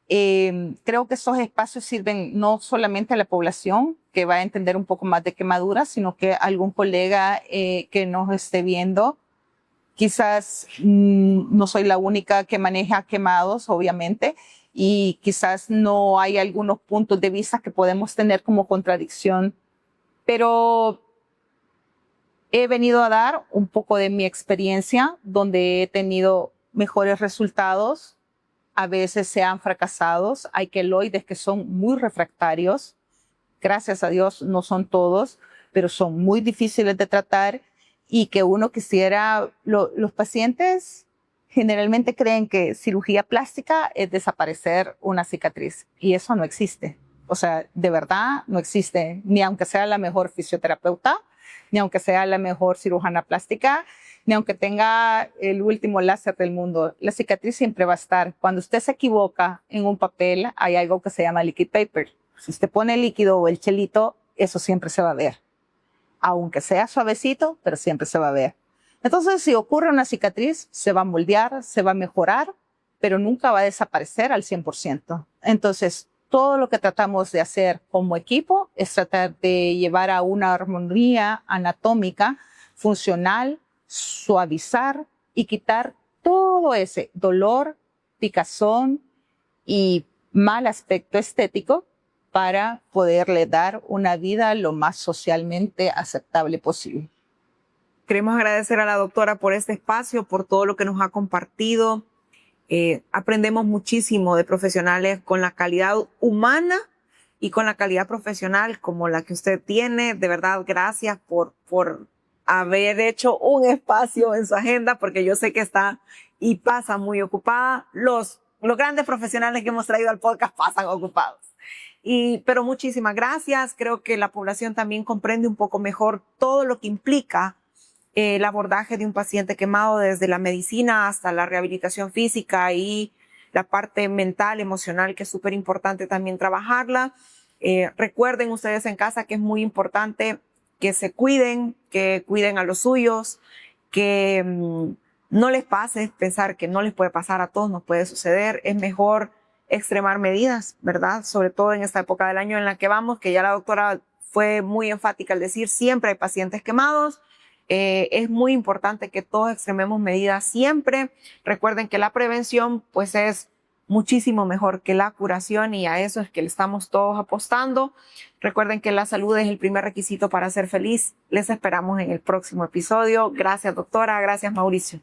Creo que esos espacios sirven no solamente a la población que va a entender un poco más de quemaduras, sino que algún colega que nos esté viendo. Quizás no soy la única que maneja quemados, obviamente, y quizás no hay algunos puntos de vista que podemos tener como contradicción, pero he venido a dar un poco de mi experiencia, donde he tenido mejores resultados. A veces se han fracasado. Hay queloides que son muy refractarios. Gracias a Dios no son todos, pero son muy difíciles de tratar. Y que uno quisiera, los pacientes generalmente creen que cirugía plástica es desaparecer una cicatriz y eso no existe. O sea, de verdad no existe, ni aunque sea la mejor fisioterapeuta, ni aunque sea la mejor cirujana plástica, ni aunque tenga el último láser del mundo. La cicatriz siempre va a estar. Cuando usted se equivoca en un papel, hay algo que se llama liquid paper. Si usted pone el líquido o el chelito, eso siempre se va a ver. Aunque sea suavecito, pero siempre se va a ver. Entonces, si ocurre una cicatriz, se va a moldear, se va a mejorar, pero nunca va a desaparecer al 100%. Entonces, todo lo que tratamos de hacer como equipo es tratar de llevar a una armonía anatómica funcional, suavizar y quitar todo ese dolor, picazón y mal aspecto estético para poderle dar una vida lo más socialmente aceptable posible. Queremos agradecer a la doctora por este espacio, por todo lo que nos ha compartido. Aprendemos muchísimo de profesionales con la calidad humana y con la calidad profesional como la que usted tiene. De verdad, gracias por haber hecho un espacio en su agenda, porque yo sé que está y pasa muy ocupada. Los grandes profesionales que hemos traído al podcast pasan ocupados. Pero muchísimas gracias. Creo que la población también comprende un poco mejor todo lo que implica el abordaje de un paciente quemado, desde la medicina hasta la rehabilitación física y la parte mental, emocional, que es súper importante también trabajarla. Recuerden ustedes en casa que es muy importante que se cuiden, que cuiden a los suyos, que no les pase pensar que no les puede pasar, a todos nos puede suceder. Es mejor extremar medidas, ¿verdad? Sobre todo en esta época del año en la que vamos, que ya la doctora fue muy enfática al decir siempre hay pacientes quemados. Es muy importante que todos extrememos medidas siempre. Recuerden que la prevención pues es muchísimo mejor que la curación y a eso es que le estamos todos apostando. Recuerden que la salud es el primer requisito para ser feliz. Les esperamos en el próximo episodio. Gracias, doctora. Gracias, Mauricio.